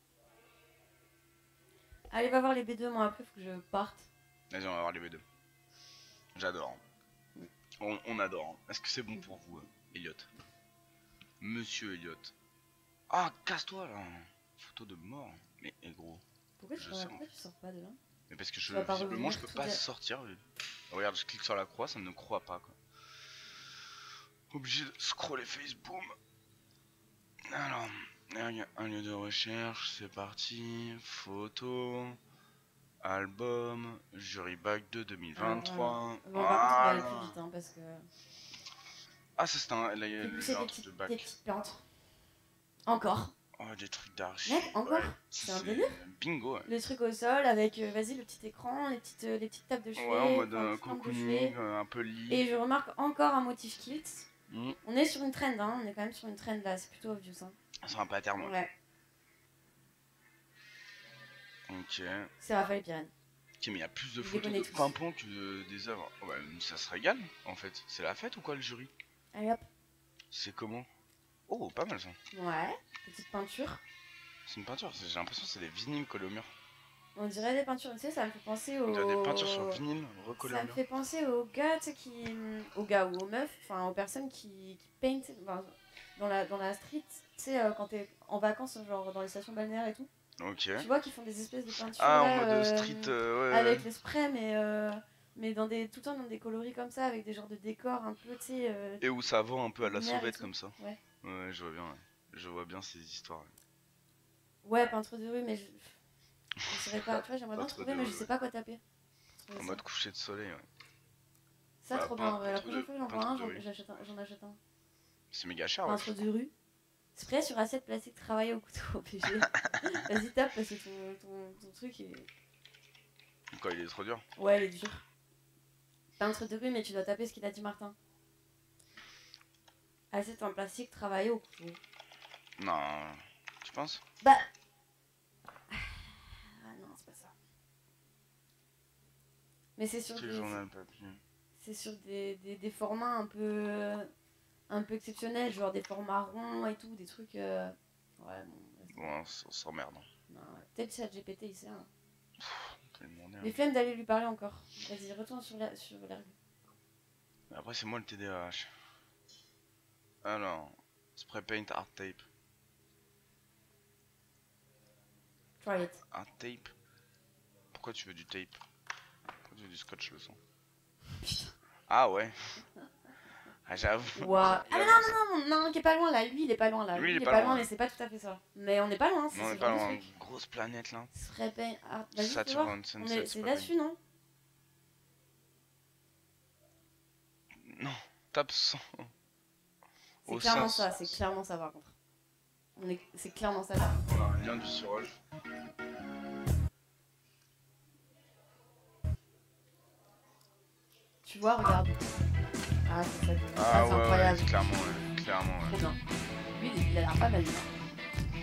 Allez, va voir les B2, moi après, faut que je parte. Vas-y, on va voir les B2. J'adore. On adore. Hein. Est-ce que c'est bon pour vous, Elliot? Monsieur Elliot. Ah, casse-toi là! Photo de mort. Mais gros. Pourquoi Je tu sais. sors pas de là? Mais parce que Tu vas pas visiblement je revenir peux tout pas à- sortir. Regarde, je clique sur la croix, ça ne croit pas quoi. Obligé de scroller Facebook. Alors, un lieu de recherche, c'est parti. Photo. Album. Jury Bac 2 2023. Bon, par contre, on va aller plus vite, hein, parce que. Ah, ça c'est un. Là, il y a Fais pousser un des truc de petites, bac. des petites plantes. Encore. Oh, des trucs d'archi. Mec, encore C'est un délire. Bingo. Ouais. Le truc au sol avec, vas-y, le petit écran, les petites tables de chevet. Ouais, en mode enfin, petites lampes de chevet. cocooning, un peu lit. Et je remarque encore un motif kilt. Mmh. On est sur une trend, hein. On est quand même sur une trend là, c'est plutôt obvious. Hein. C'est un pattern. Ouais. Ok. C'est Raphaël Pirenne. Ok, mais il y a plus de Je les photos connais de tous. pimpons que des œuvres. Ouais, ça se régale en fait. C'est la fête ou quoi le jury? Allez hop. C'est comment? Oh, pas mal ça. Ouais. Petite peinture. C'est une peinture, j'ai l'impression que c'est des vinyles collés au mur. On dirait des peintures, tu sais, ça me fait penser On aux. dirait des peintures sur vinyle recollées Ça au me mur. fait penser aux gars, tu sais, qui. Aux gars ou aux meufs, enfin aux personnes qui paintent. Enfin, dans la street, tu sais, quand t'es en vacances, genre dans les stations balnéaires et tout, Ok. tu vois qu'ils font des espèces de peintures Ah, en là, mode street, ouais, avec ouais. le spray, mais dans des, tout le temps dans des coloris comme ça, avec des genres de décors un peu, tu sais, Et où ça vend un peu à la lunaires et sauvette tout. comme ça. Ouais. Ouais, je vois bien, ouais. Je vois bien ces histoires. Ouais, peinture de rue, mais je saurais pas. Tu vois, j'aimerais Pas bien trop trouver, de mais je rue, sais ouais. pas quoi taper. Pour trouver En ça. mode coucher de soleil, ouais. Ça, Bah, trop bien. La peintre prochaine fois que j'en vois peintre un, de rue. j'en achète un. C'est méga cher, Peintre wesh. de rue. Spray sur assiette plastique travaillé au couteau PG. Vas-y, tape parce que ton truc est. Quoi, il est trop dur? Ouais, il est dur. Peintre de rue, mais tu dois taper ce qu'il a dit Martin. Assiette en plastique travaillé au couteau. Non. Tu penses? Bah. Ah non, c'est pas ça. Mais c'est sur Quel des. journal papier? C'est sur des formats un peu exceptionnels, genre des formats ronds et tout, des trucs. Ouais, bon. Bon, on s'emmerde. Non, ouais. Peut-être ChatGPT, il sait. Hein. On peut lui demander. Les flemmes d'aller lui parler encore. Vas-y, retourne sur l'ergue. Après, c'est moi le TDAH. Alors, spray paint art tape. Try it. Art tape? Pourquoi tu veux du tape? Pourquoi tu veux du scotch le son? Ah ouais. Ah, j'avoue. Ouah. Ah, mais non, qui est pas loin là. Lui, il est pas loin là. Lui, il est il est pas pas loin, loin, ouais. mais c'est pas tout à fait ça. Mais on n'est pas loin, c'est Non, on ce est pas genre de loin. truc. Grosse planète là. Spray paint art. Vas-y, fais Saturn voir. Sunset C'est spray là-dessus, non? Non, tape 100. C'est Au clairement sens. ça, c'est clairement ça par contre. C'est clairement ça. On a un lien du surrol. Tu vois, regarde. Ah, c'est ça. Ah c'est ouais, incroyable. ouais, clairement, ouais. Clairement, Trop ouais. bien. Lui, il a l'air pas mal. Lui.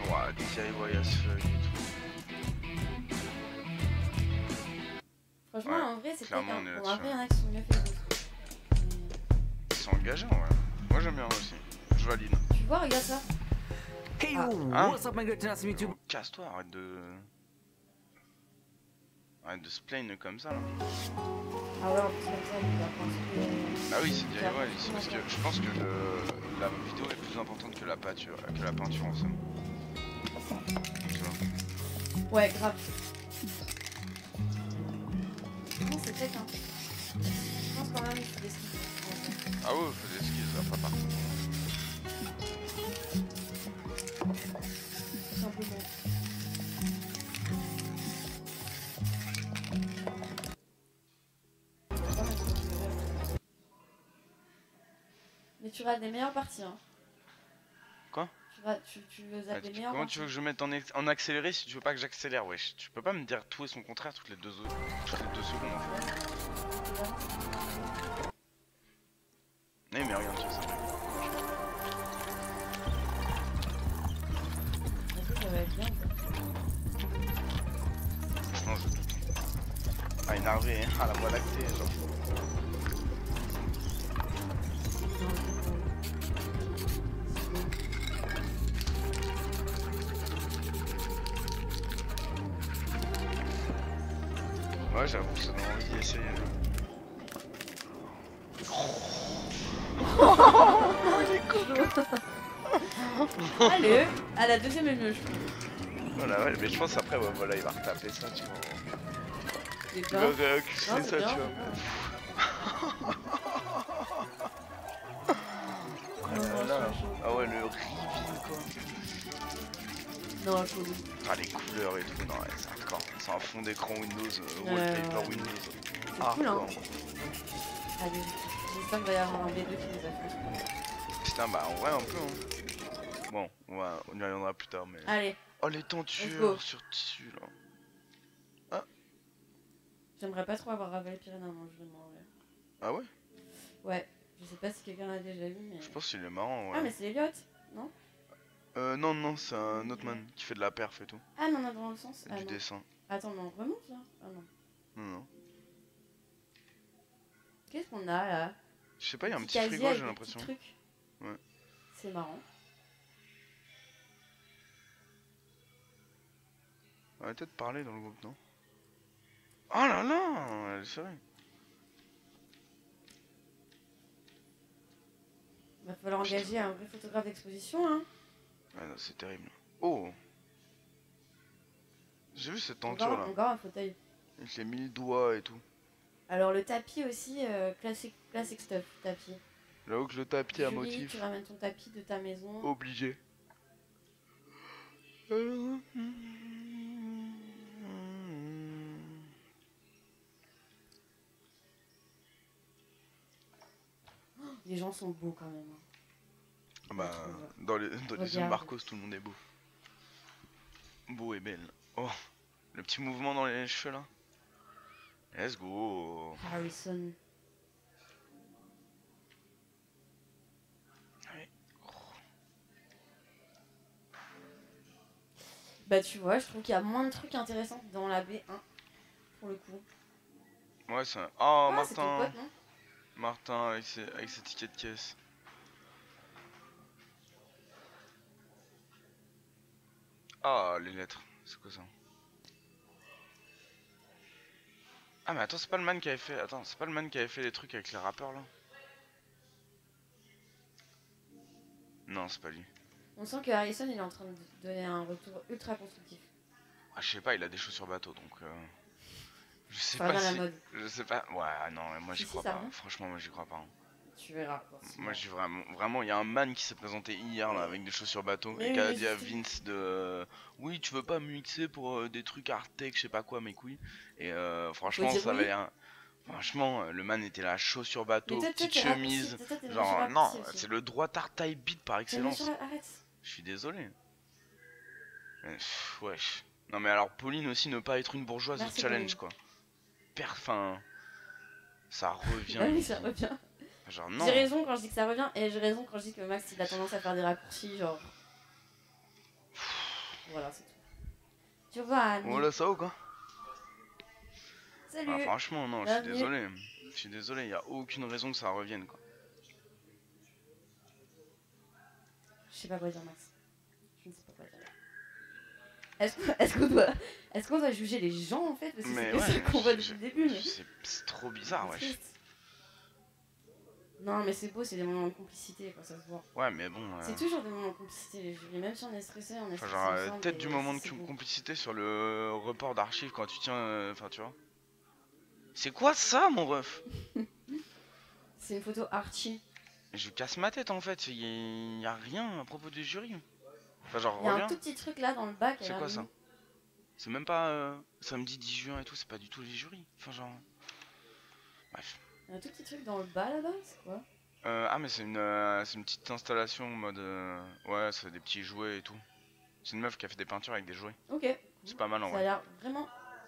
Ouah, DIY as fuck et tout. Franchement, Ouais, en vrai, c'est peut-être clairement, on est un. Bon, là-dessus, après, il y en a qui sont mieux faits que d'autres. Ils sont engageants, ouais. Moi j'aime bien aussi. Je valide. Mais tu vois, regarde ça. Hey, Ah. Hein? what's up, my good? Nice to meet you. Casse-toi, arrête de. Arrête de se plaindre comme ça là. Ah ouais, en plus, comme ça, il va prendre ce Bah oui, c'est DIY, faire c'est parce que je pense que la vidéo est plus importante que la peinture en somme. Tu vois. Ouais, grave. Non, c'est peut-être un. Je pense quand même qu'il faut des skis. Ah ouais, faut des skis, ça pas partout. Tout simplement. Mais tu rates les meilleures parties, hein. Quoi? Tu veux zapper les meilleures Comment parties. tu veux que je mette en accéléré si tu veux pas que j'accélère, wesh? Tu peux pas me dire tout et son contraire toutes les 2 secondes en fait. Eh mais regarde, tu vois ça. Est-ce que ça va être bien ou pas? Franchement, je doute. Ah, énervé, hein. Ah, la voie lactée, genre. Ouais, j'avoue, ça donne envie d'y essayer. Allez, à la deuxième est mieux, je trouve. Voilà, ouais, mais je pense après, ouais, voilà, il va retaper ça, tu vois. C'est Il bien. va Non, réaxer c'est ça, bien, tu vois. Non, non, Là, chaud, chaud. ah ouais, le reveal quoi. Non, chaud. Ah, les couleurs et tout, non, ouais, c'est hardcore. C'est un fond d'écran Windows, Ouais, wallpaper ouais. Windows. C'est cool, hein. Allez, j'espère qu'il va y avoir un V2 qui nous a fait. Putain, bah en vrai, un peu, hein. Bon, on y reviendra plus tard, mais. Allez, Oh, les Let's go. tentures sur tissu là. j'aimerais pas trop avoir Ravel Pyrénées dans le jeu, moi, en vrai. Ah ouais? Ouais, je sais pas si quelqu'un l'a déjà vu, mais. Je pense qu'il est marrant, ouais. Ah, mais c'est Elliot, non? Non, non, c'est un autre man qui fait de la perf et tout. Ah, non, non, dans le sens. Et Ah, du non. dessin. Attends, mais on remonte là? Ah, non. Non, non. Qu'est-ce qu'on a là? Je sais pas, il y a un Petit petit casier frigo, avec j'ai des l'impression. petits trucs. Ouais. C'est marrant. On va peut-être parler dans le groupe, non? Oh là là, elle est sérieux. Va falloir engager un vrai photographe d'exposition, hein. Ouais, non, c'est terrible. Oh! J'ai vu cette tenture là. Encore un fauteuil. Avec les 1000 doigts et tout. Alors le tapis aussi, classic stuff, tapis. J'avoue que le tapis à Julie, motif. tu ramènes ton tapis de ta maison. Obligé. Les gens sont beaux quand même. Ah bah, dans les yeux de Marcos, tout le monde est beau. Beau et belle. Oh, le petit mouvement dans les cheveux là. Let's go. Harrison. Ouais. Bah tu vois, je trouve qu'il y a moins de trucs intéressants que dans la B1. Pour le coup. Ouais, c'est un... Oh, Ah, c'est ton Martin. pote, non? Martin avec ses tickets de caisse. Ah, les lettres. C'est quoi ça? Ah mais attends, c'est pas le man qui avait fait... Attends, c'est pas le man qui avait fait les trucs avec les rappeurs là? Non, c'est pas lui. On sent que Harrison il est en train de donner un retour ultra constructif. Ah, je sais pas, il a des chaussures bateau donc... Je sais Ça pas revient à si... la mode. Je sais pas... Ouais, non, moi j'y Si, crois ça pas. revient. Franchement, moi j'y crois pas. Tu verras. Moi j'ai vraiment, il y a un man qui s'est présenté hier là avec des chaussures bateau Mais et oui, qui a mais dit à c'est- Vince de oui tu veux pas me mixer pour des trucs hard tech je sais pas quoi mes couilles et franchement dire ça oui. avait l'air franchement le man était là chaussures bateau Mais toi, petite t'es chemise raccourci. Toi, t'es une genre voiture non raccourcie aussi. c'est le droit taille beat par T'es une excellence. voiture- Arrête. Je suis désolé. Wesh. Non mais alors Pauline aussi ne pas être une bourgeoise Merci, challenge Pauline. quoi. Enfin ça revient. Bah oui, ça revient. Genre non. J'ai raison quand je dis que ça revient et j'ai raison quand je dis que Max il a tendance à faire des raccourcis genre. Voilà, c'est tout. Tu vois, Annie. Voilà ça ou quoi? Salut. Ah, franchement, non, je suis Bienvenue. désolé. Je suis désolé, il n'y a aucune raison que ça revienne quoi. Je sais pas quoi dire, Max. Je ne sais pas quoi dire. Est-ce qu'on doit juger les gens en fait? Parce que Mais c'est que ouais, ça qu'on voit depuis le début. Mais... c'est trop bizarre, c'est wesh. triste. Non, mais c'est beau, c'est des moments de complicité quand ça se voit. Ouais, mais bon. C'est toujours des moments de complicité, les jurys. Même si on est stressé, on est Enfin, stressé. genre, ensemble, peut-être et du moment de c'est beau. complicité sur le report d'archives quand tu tiens. Enfin, tu vois. C'est quoi ça, mon ref? C'est une photo Archie. Je casse ma tête en fait, il y a rien à propos du jury. Enfin, genre, Il y a un reviens. tout petit truc là dans le bas qui a C'est l'air quoi ça? mignon. C'est même pas samedi 10 juin et tout, c'est pas du tout les jurys. Enfin, genre. Bref. Il y a un tout petit truc dans le bas là-bas, c'est quoi? Ah mais c'est une petite installation en mode ouais c'est des petits jouets et tout. C'est une meuf qui a fait des peintures avec des jouets. Ok. C'est pas mal en Ça a vrai. l'air vraiment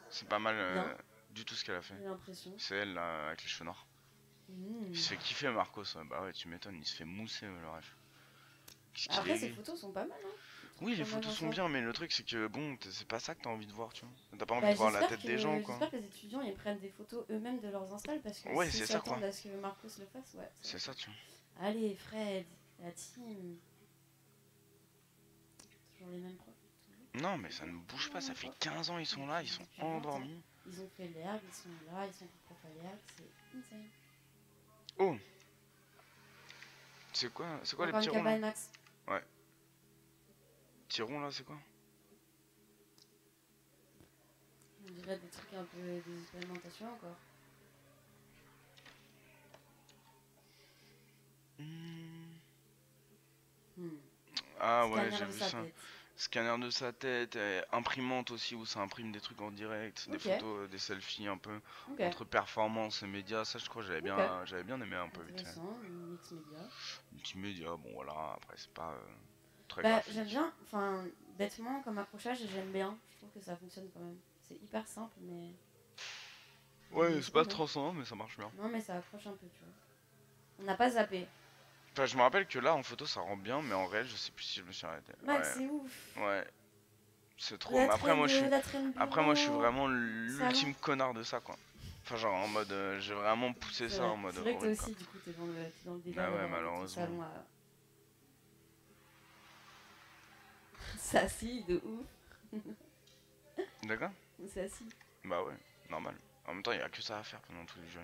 C'est pas mal bien. du tout ce qu'elle a fait. J'ai l'impression. C'est elle là, avec les cheveux noirs. Mmh. Il se fait kiffer Marcos, ouais. Bah ouais tu m'étonnes, il se fait mousser le ref. Qu'est-ce qu'il Après, est ces gay. photos sont pas mal, hein. Oui les Pas mal photos sont en bien mais le truc c'est que bon c'est pas ça que t'as envie de voir tu vois. T'as pas envie Bah, de voir la j'espère tête des gens quoi. J'espère que les étudiants ils prennent des photos eux-mêmes de leurs installs parce que Ouais, s'ils c'est ça, quoi. s'attendent à ce que Marcos le fasse, ouais. C'est ça tu vois. Allez, Fred, la team. Toujours les mêmes profs. toujours. Non mais ça ne bouge pas, ça fait 15 ans ils sont là, ils sont endormis. Ils ont fait l'herbe, ils sont là, ils sont profs à l'herbe, c'est insane. Oh. C'est quoi les Encore petits une ronds là? cabane, Max. Petits ronds là c'est quoi? On dirait des trucs un peu des expérimentations encore. Ah ouais, Scanner j'ai de vu sa ça. tête. Scanner de sa tête, imprimante aussi où ça imprime des trucs en direct, des Ok. photos, des selfies un peu Ok. entre performance et médias. Ça, je crois, que j'avais bien aimé un peu vite. Fait. Intéressant, mix média. Multimédia, bon voilà. Après, c'est pas très Bah, graphique. j'aime bien, enfin, bêtement, comme accrochage, j'aime bien. Je trouve que ça fonctionne quand même. C'est hyper simple, mais. Ouais, mais c'est pas bien. transcendant, mais ça marche bien. Non, mais ça accroche un peu, tu vois. On n'a pas zappé. Enfin, je me rappelle que là, en photo, ça rend bien, mais en réel, je sais plus si je me suis arrêté. Max, Ouais, c'est ouf. ouais. C'est trop. La Mais après, moi, je suis. la traîne Après, moi, je suis bureau. vraiment l'ultime connard de ça, quoi. Enfin, genre en mode, j'ai vraiment poussé C'est ça vrai. en mode. C'est vrai que toi horrible, quoi. aussi, du coup, t'es dans le délire. Ah ouais, d'avoir ton malheureusement. salon à... Ça si, de ouf. D'accord? Ça si. Bah ouais, normal. En même temps, il y a que ça à faire pendant tous les jurys.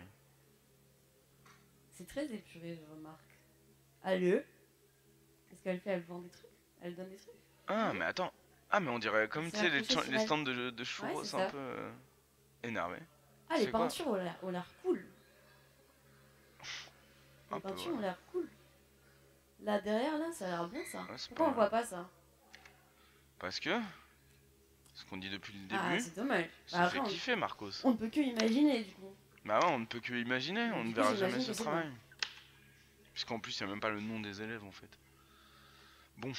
C'est très épuré, je remarque. Allez. Qu'est-ce qu'elle fait? Elle vend des trucs? Elle donne des trucs? Ah, mais attends. Ah, mais on dirait comme tu C'est sais, un les festival. stands de churros, Ouais, c'est un ça. peu énervé. Ah, les C'est quoi? peintures ont l'air cool. Les Un peu, peintures ont ouais. l'air cool. Là, derrière, là, ça a l'air bien, ça. Ouais, c'est Pourquoi pas on mal. voit pas ça? Parce que, ce qu'on dit depuis le Ah, début, c'est dommage. se Bah, après, fait kiffer, Marcos. on ne peut que imaginer, du coup. Bah ouais, on ne peut que imaginer, Mais on du ne coup, verra jamais j'imagine ce que c'est travail. Puisqu'en plus, il n'y a même pas le nom des élèves, en fait. Bon.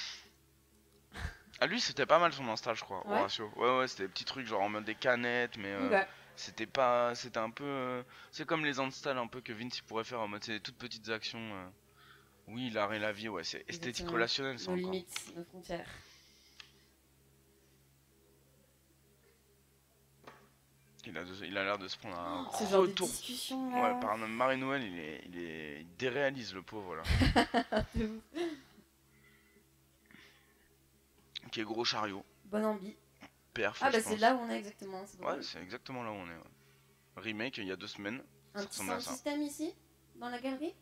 Ah, lui, c'était pas mal son Insta, je crois, Ouais. Horatio. Ouais, c'était des petits trucs, genre en mode des canettes, mais Ok. c'était pas... C'était un peu... c'est comme les installs un peu que Vince il pourrait faire, en mode c'est des toutes petites actions. Oui, l'art et la vie, ouais, c'est esthétique Exactement. relationnelle, ça Nos encore. limites, nos frontières. Il a l'air de se prendre un Ce genre de retour. discussion, Ouais, là. par Marie-Noël, il déréalise le pauvre, là. De ouf. Qui est gros chariot. Bonne ambi. Perf, Ah, je bah, c'est pense. là où on est exactement. C'est drôle. Ouais, c'est exactement là où on est. Ouais. Remake, il y a 2 semaines. Un Ça petit ressemble à sound ça. system ici? Dans la galerie?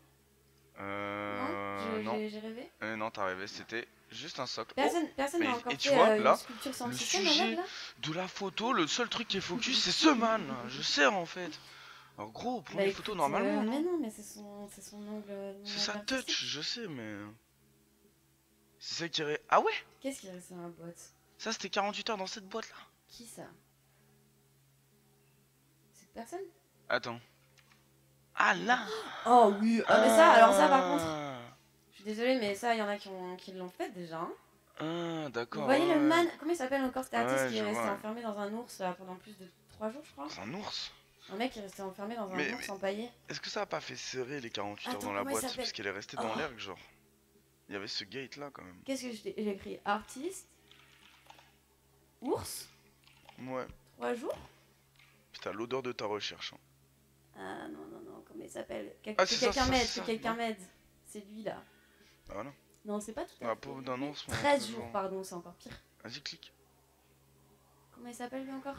Non? Non. J'ai rêvé? Non, t'as rêvé, c'était juste un socle. Personne Mais- n'a encore et tu fait vois, une là, sculpture sound le system en sujet mode, là? de la photo, le seul truc qui est focus, c'est ce man. Je sais en fait. Alors gros, prends Bah, les photos écoute, normalement, mais non non, mais c'est son angle. C'est angle sa touch, artistique. je sais, mais... C'est ça qui irait... Ah ouais. Qu'est-ce qui est resté dans la boîte? Ça, c'était 48 heures dans cette boîte-là. Qui ça? Cette personne? Attends. Ah là. Oh oui, ah, mais ça, alors ça par contre, Ah, je suis désolée, mais ça, il y en a qui l'ont fait déjà. Hein. Vous d'accord. voyez le ouais. man, comment il s'appelle encore cet artiste Ouais, qui je est resté vois. enfermé dans un ours là, pendant plus de 3 jours, je crois? C'est un ours. Un mec qui est resté enfermé dans un Mais- ours empaillé. Est-ce que ça a pas fait serrer les 48 heures Attends, dans la comment il boîte? s'appelle Parce qu'elle est restée dans Oh. l'air, genre. Il y avait ce gate là quand même. Qu'est-ce que j'ai écrit? Artiste, ours, Ouais. 3 jours. Putain, l'odeur de ta recherche. Hein. Ah non, comment il s'appelle? Ah, c'est ça, Quelqu'un c'est m'aide, ça, que quelqu'un non. m'aide. C'est lui là. Ah voilà. Non, c'est pas tout à La fait. pauvre d'un ours. 13 toujours. jours, pardon, c'est encore pire. Vas-y, clique. Comment il s'appelle lui encore?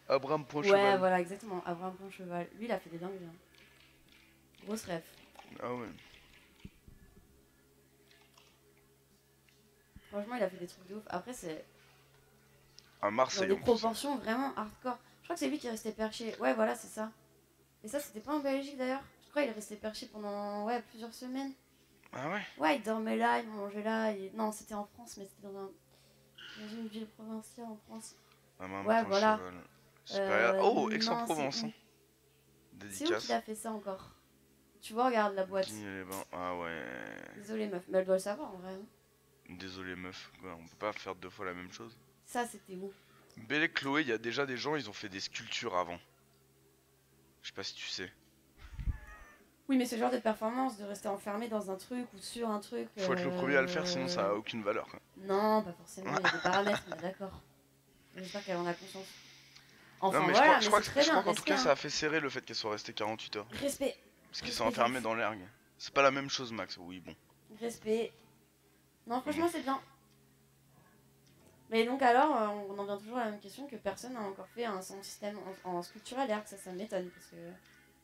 Abraham Point Ouais, Cheval. voilà, exactement. Abraham Poncheval. Lui, il a fait des dingueries. Hein. Grosse ref. Ah ouais. Franchement, il a fait des trucs de ouf. Après, c'est À dans Marseille. des en plus. proportions vraiment hardcore. Je crois que c'est lui qui est resté perché. Ouais, voilà, c'est ça. Et ça, c'était pas en Belgique d'ailleurs. Je crois qu'il est resté perché pendant plusieurs semaines. Ah ouais. Ouais, il dormait là, il mangeait là. Non, c'était en France, mais c'était dans une ville provinciale en France. Abraham Ouais, Point voilà. Cheval. Super. Oh, non, Aix-en-Provence. c'est où Hein. C'est où Dédicace. qu'il a fait ça encore? Tu vois, regarde la boîte. Digne-les-Bains. Ah ouais. Désolée, meuf, mais elle doit le savoir en vrai. Hein. Désolé meuf. Quoi, on peut pas faire 2 fois la même chose. Ça, c'était où? Belle et Chloé, il y a déjà des gens, ils ont fait des sculptures avant. Je sais pas si tu sais. Oui, mais ce genre de performance, de rester enfermé dans un truc ou sur un truc. Faut être le premier à le faire, sinon ça a aucune valeur. Quoi. Non, pas forcément, il y a des paramètres, on est d'accord. J'espère qu'elle en a conscience. Enfin, non mais voilà, je crois, mais c'est très je crois bien, qu'en tout cas respect, ça a fait serrer le fait qu'elle soit restée 48 heures. Respect, Parce qu'ils sont Respect, enfermés Jeff. dans l'ergue. C'est pas la même chose Max, oui bon. respect. Non, franchement, c'est bien. Mais donc alors, on en vient toujours à la même question que personne n'a encore fait un son système en sculpture à l'air, que ça m'étonne, parce que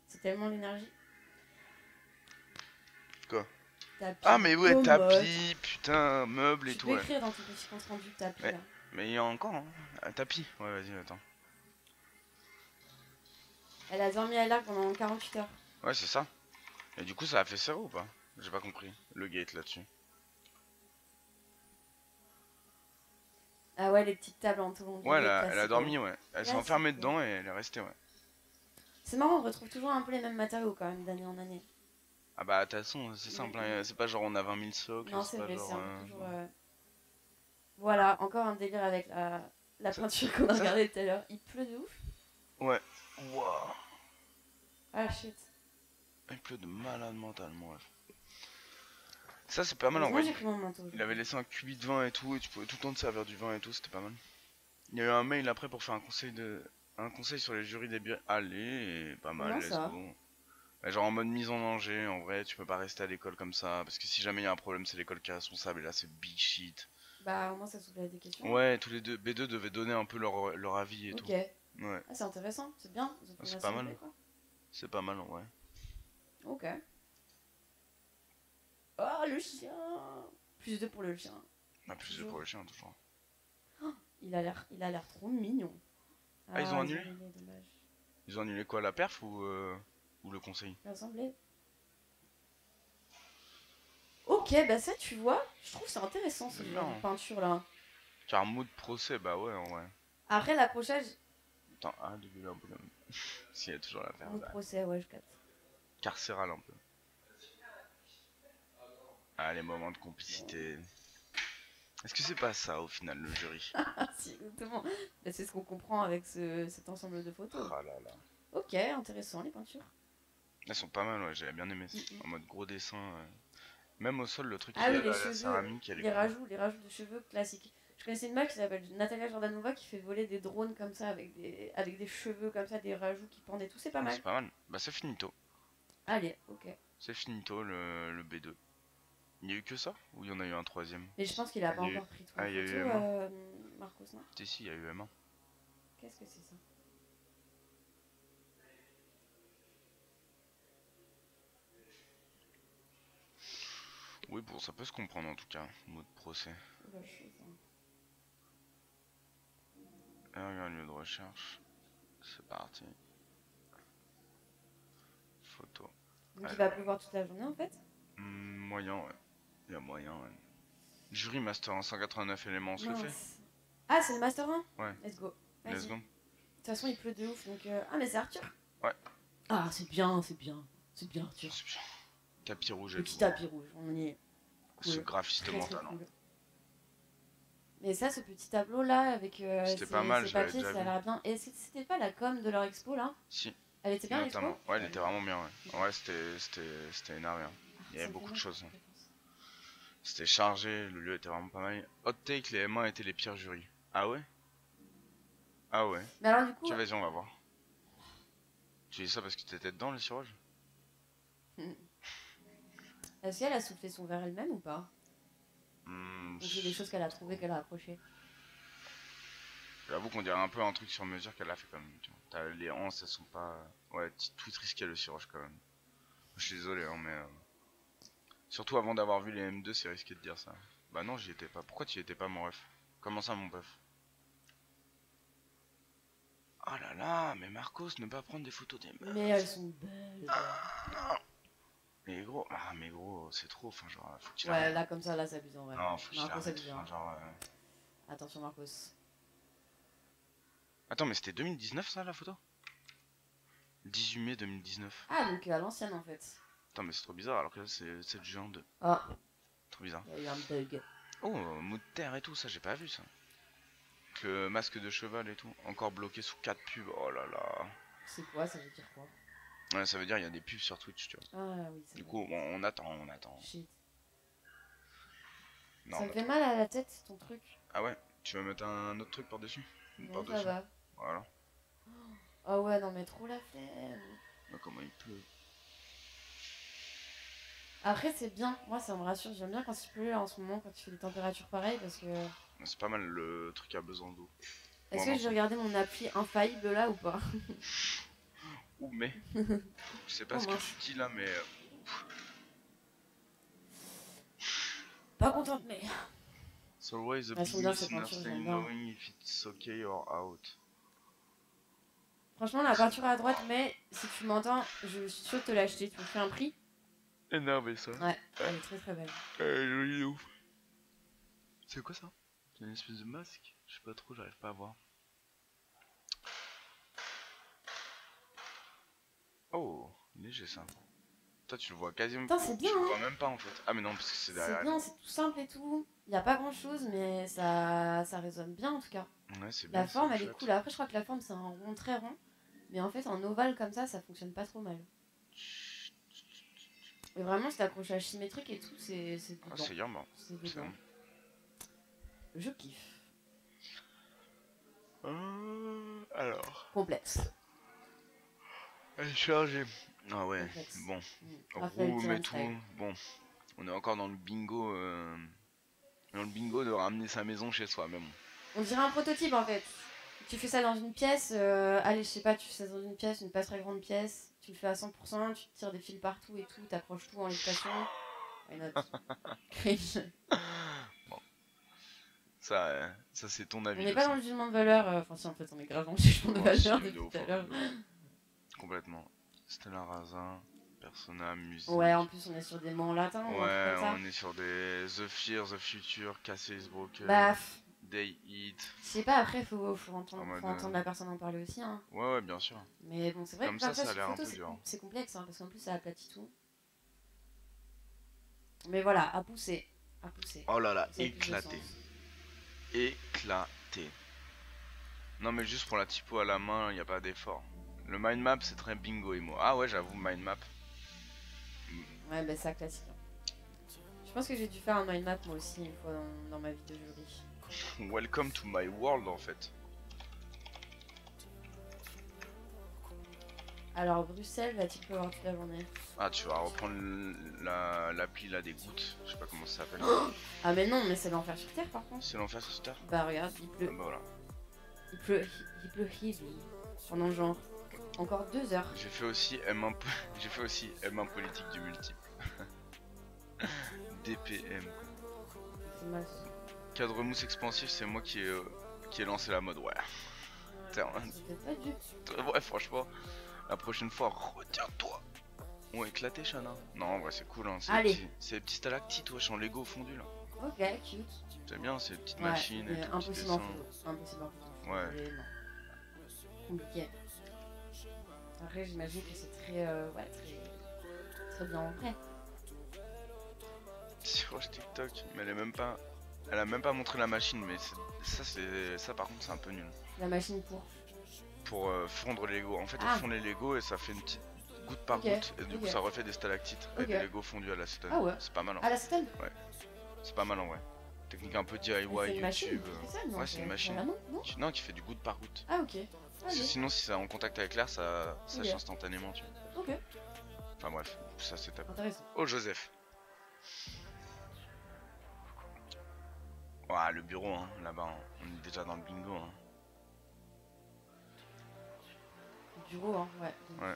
c'est tellement l'énergie. Quoi? Tapis, Ah mais ouais, commode. tapis, putain, meubles et Tu tout peux ouais. écrire dans ton petit compte rendu tapis Ouais. là. Mais il y a encore hein. Un tapis. Ouais vas-y attends. Elle a dormi à l'air pendant 48 heures. Ouais c'est ça. Et du coup ça a fait serrer ou pas? J'ai pas compris. Le gate là-dessus. Ah ouais, les petites tables en tout. Ouais elle a dormi ouais. Elle s'est Classique, enfermée ouais. dedans et elle est restée ouais. C'est marrant, on retrouve toujours un peu les mêmes matériaux quand même d'année en année. Ah bah de toute façon c'est simple, hein. C'est pas genre on a 20 000 socles. Non, c'est pas vrai, genre, c'est un peu toujours. Voilà, encore un délire avec la peinture qu'on a regardée tout à l'heure. Il pleut de ouf. Ouais. Waouh. Ah shit. Il pleut de malade mentalement. Ouais. Ça c'est pas mal en Heureusement, vrai. j'ai pris mon manteau. Il avait laissé un cubi de vin et tout, et tu pouvais tout le temps te servir du vin et tout, c'était pas mal. Il y a eu un mail après pour faire un conseil sur les jurys des bières. Allez, pas mal, Comment let's ça? go. Ouais, genre en mode mise en danger, en vrai, tu peux pas rester à l'école comme ça, parce que si jamais il y a un problème, c'est l'école qui est responsable, et là c'est big shit. Bah, au moins ça soulève des questions. Ouais, tous les deux, B2 devaient donner un peu leur avis et Ok. tout. Ouais, Ah, c'est intéressant, c'est bien. Ils ont c'est fait pas une mal. assemblée, quoi. c'est pas mal en vrai. Ok. Oh, le chien. Plus 2 pour le chien. Ah, plus 2 pour le chien, toujours. Il a l'air trop mignon. Ah, ils ont annulé dommage. Ils ont annulé quoi, la perf ou le conseil? L'assemblée. Ok, bah ça, tu vois, je trouve c'est intéressant ce genre de peinture là. Car mode procès, bah ouais, en vrai. Après l'accrochage. Attends, début là, un peu comme. S'il y a toujours l'affaire. Mode procès, ouais, je capte. Carcéral un peu. Ah, les moments de complicité. Est-ce que c'est pas ça au final le jury? Si, exactement. Bah, c'est ce qu'on comprend avec cet ensemble de photos. Ah là là. Ok, intéressant les peintures. Elles sont pas mal, ouais, j'avais bien aimé ça. En mode gros dessin. Même au sol, le truc Ah qui oui, a les la cheveux, céramique, elle est les cool. rajouts de cheveux classiques. Je connaissais une meuf qui s'appelle Natalia Jordanova qui fait voler des drones comme ça avec des cheveux comme ça, des rajouts qui pendent et tout, c'est pas mal. C'est pas mal. Bah c'est finito. Allez, ok. C'est finito le B2. Il y a eu que ça? Ou il y en a eu un troisième? Mais je pense qu'il a pas encore pris tout en il y a eu photo, M1. Marcos, non? Si, il y a eu M1. Qu'est-ce que c'est ça? Oui, bon, ça peut se comprendre en tout cas, mode procès. La chose, hein. Et regarde, lieu de recherche. C'est parti. Photo. Donc il va pleuvoir toute la journée en fait? Moyen, ouais. Il y a moyen, ouais. Jury Master 1, 189 éléments, on se le fait? Ah, c'est le Master 1? Ouais. Let's go. Let's go. De toute façon, il pleut de ouf donc. Ah, mais c'est Arthur? Ouais. Ah, c'est bien, c'est bien. C'est bien, Arthur. C'est bien. Tapis rouge et Le tout. petit tapis rouge, on y est. Cool. Ce graphiste Très, très mental. cool. Mais ça, ce petit tableau là avec C'était pas mal, ces j'avais papiers, déjà ça a vu. l'air bien. Et c'était pas la com de leur expo là? Si. Elle était bien l'expo? Notamment. Ouais, elle était vraiment bien, ouais. Ouais, c'était énervé. Il y avait beaucoup de choses. C'était chargé, le lieu était vraiment pas mal. Hot take, les M1 étaient les pires jurys. Ah ouais? Ah ouais. Mais alors du coup. Vas-y, on va voir. Tu dis ça parce que t'étais dedans le cirage? Est-ce qu'elle a soufflé son verre elle-même ou pas? Ou c'est des choses qu'elle a trouvées, qu'elle a accrochées? J'avoue qu'on dirait un peu un truc sur mesure qu'elle a fait quand même. Les anses, elles sont pas. Ouais, tout risqué le cirage quand même. Je suis désolé, hein, mais. Surtout avant d'avoir vu les M2, c'est risqué de dire ça. Bah non, j'y étais pas. Pourquoi tu y étais pas, mon ref? Comment ça, mon bœuf? Oh là là, mais Marcos, ne pas prendre des photos des meufs. Mais elles sont belles. Mais gros, c'est trop. Enfin, genre, faut qu'il Ouais, arrête. là, comme ça, là, c'est abusant. Ouais. Non, faut qu'il Marcos, arrête. abusant. Enfin, genre, Attention, Marcos. Attends, mais c'était 2019 ça, la photo? 18 mai 2019. Ah, donc à l'ancienne en fait. Attends, mais c'est trop bizarre alors que là, c'est 7 juin 2. Ah, Trop bizarre. il y a eu un bug. Oh, mot de terre et tout, ça, j'ai pas vu ça. Que masque de cheval et tout, encore bloqué sous 4 pubs. Oh là là. C'est quoi? Ça veut dire quoi? Ouais, ça veut dire il y a des pubs sur Twitch, tu vois. Ah oui, c'est Du vrai. coup, bon, on attend. Shit. Non, Ça me fait mal à la tête, ton truc. Ah ouais, tu veux mettre un autre truc par-dessus? Non, ça va. Voilà. Oh ouais, non, mais trop la flemme. Bah, comment il pleut. Après, c'est bien. Moi, ça me rassure. J'aime bien quand il pleut en ce moment, quand il fait des températures pareilles, parce que. C'est pas mal, le truc a besoin d'eau. Est-ce que j'ai regardé mon appli infaillible là ou pas? Ouh, mais. Je sais pas ce que tu dis là, mais. Pas contente, mais. It's always a business in understanding knowing if it's okay or out. Franchement, la peinture à droite, mais si tu m'entends, je suis sûre de te l'acheter. Tu me fais un prix? Énervé ça. Ouais, elle est très très belle. Elle est jolie de ouf. C'est quoi ça? C'est une espèce de masque? Je sais pas trop, j'arrive pas à voir. Oh, léger ça. Toi tu le vois quasiment. Putain, c'est bien, tu le hein. vois même pas en fait. Ah mais non, parce que c'est derrière. C'est bien, c'est tout simple et tout. Y a pas grand chose, mais ça résonne bien en tout cas. Ouais, c'est bien. La forme, elle est cool. Après, je crois que la forme, c'est un rond très rond. Mais en fait, en ovale comme ça fonctionne pas trop mal. Et vraiment, cet accrochage symétrique et tout, c'est dedans. Ah, c'est yamba. C'est dedans. Je kiffe. Alors. Complexe. Elle est chargée. Ah ouais, Complexe. bon. Raphaël Room et tout. Style. Bon, on est encore dans le bingo. Dans le bingo de ramener sa maison chez soi, mais bon. On dirait un prototype en fait. Tu fais ça dans une pièce, allez, je sais pas, tu fais ça dans une pièce, une pas très grande pièce, tu le fais à 100%, tu te tires des fils partout et tout, t'accroches tout en lévitation. Why not? Cringe. Ça c'est ton On avis. n'est je pas sais. dans le jugement de valeur. Enfin, si, en fait, on est grave dans le jugement de Ouais, si, valeur de depuis ouf, tout à hein. l'heure. Complètement. Stellar Razin, Persona, musique. Ouais, en plus, on est sur des mots en latin ou un truc Ouais, comme ça. on est sur des The Fear, The Future, Castle is Broken, Bah, Day Eat. je sais pas, après, faut entendre, En mode, faut entendre la personne en parler aussi. Hein. Ouais, bien sûr. Mais bon, c'est vrai Comme que ça, parfois ça a sur l'air un photo, peu dur. c'est complexe, hein, parce qu'en plus, ça aplatit tout. Mais voilà, à pousser. À pousser. Oh là là, Ça a plus de éclaté. sens. Éclaté. Non, mais juste pour la typo à la main, il n'y a pas d'effort. Le mind map, c'est très bingo et moi. Ah ouais, j'avoue, mind map. Ouais, bah, c'est classique. Hein. Je pense que j'ai dû faire un mind map moi aussi une fois dans ma vie de jury. Welcome to my world en fait. Alors, Bruxelles va-t-il pleuvoir toute la journée? Ah, tu vas reprendre l'appli là des gouttes. Je sais pas comment ça s'appelle. Ah, mais non, mais c'est l'enfer sur Terre par contre. C'est l'enfer sur Terre. Bah, regarde, il Ah pleut. bah voilà. Il pleut heavy pendant genre encore 2 heures. J'ai fait aussi M1 j'ai fait aussi M1 politique du multiple. DPM quoi. C'est mal. Cadre mousse expansif, c'est moi qui ai lancé la mode, ouais. Putain, C'était pas du ouais, franchement, la prochaine fois, retiens-toi. On va éclater, Shana. Non, en vrai, c'est cool, hein. Allez. C'est les petits stalactites, wesh, en Lego fondu là. Ok, cute. C'est bien, ces petites Ouais, machines et mais tout. petits impossible en dessins. photo. Impossible en photo. Ouais. Et non. Compliqué. Après, j'imagine que c'est très, ouais, très bien en vrai. Sur TikTok, mais elle a même pas montré la machine, mais ça par contre c'est un peu nul. La machine Pour fondre les Lego. En fait, Ah. elle fond les Lego et ça fait une petite goutte par Ok, goutte et du coup ok. ça refait des stalactites Ok. et des Lego fondus à l'acétone. Ah ouais. C'est pas mal. Hein. Ah, la citane. C'est pas mal en vrai. Technique un peu DIY C'est une machine YouTube. qui fait ça, non? Ouais, c'est une machine. Voilà, non Non, qui fait du goutte par goutte. Ah, ok. Parce que Allez. sinon, si c'est en contact avec l'air, ça Ok. sèche instantanément. Tu vois. Ok, Enfin bref, ça c'est top. intéressant. Oh Joseph. Ouah, le bureau, hein, là-bas, hein. On est déjà dans le bingo. Hein. Bureau, hein, ouais. Donc, Ouais.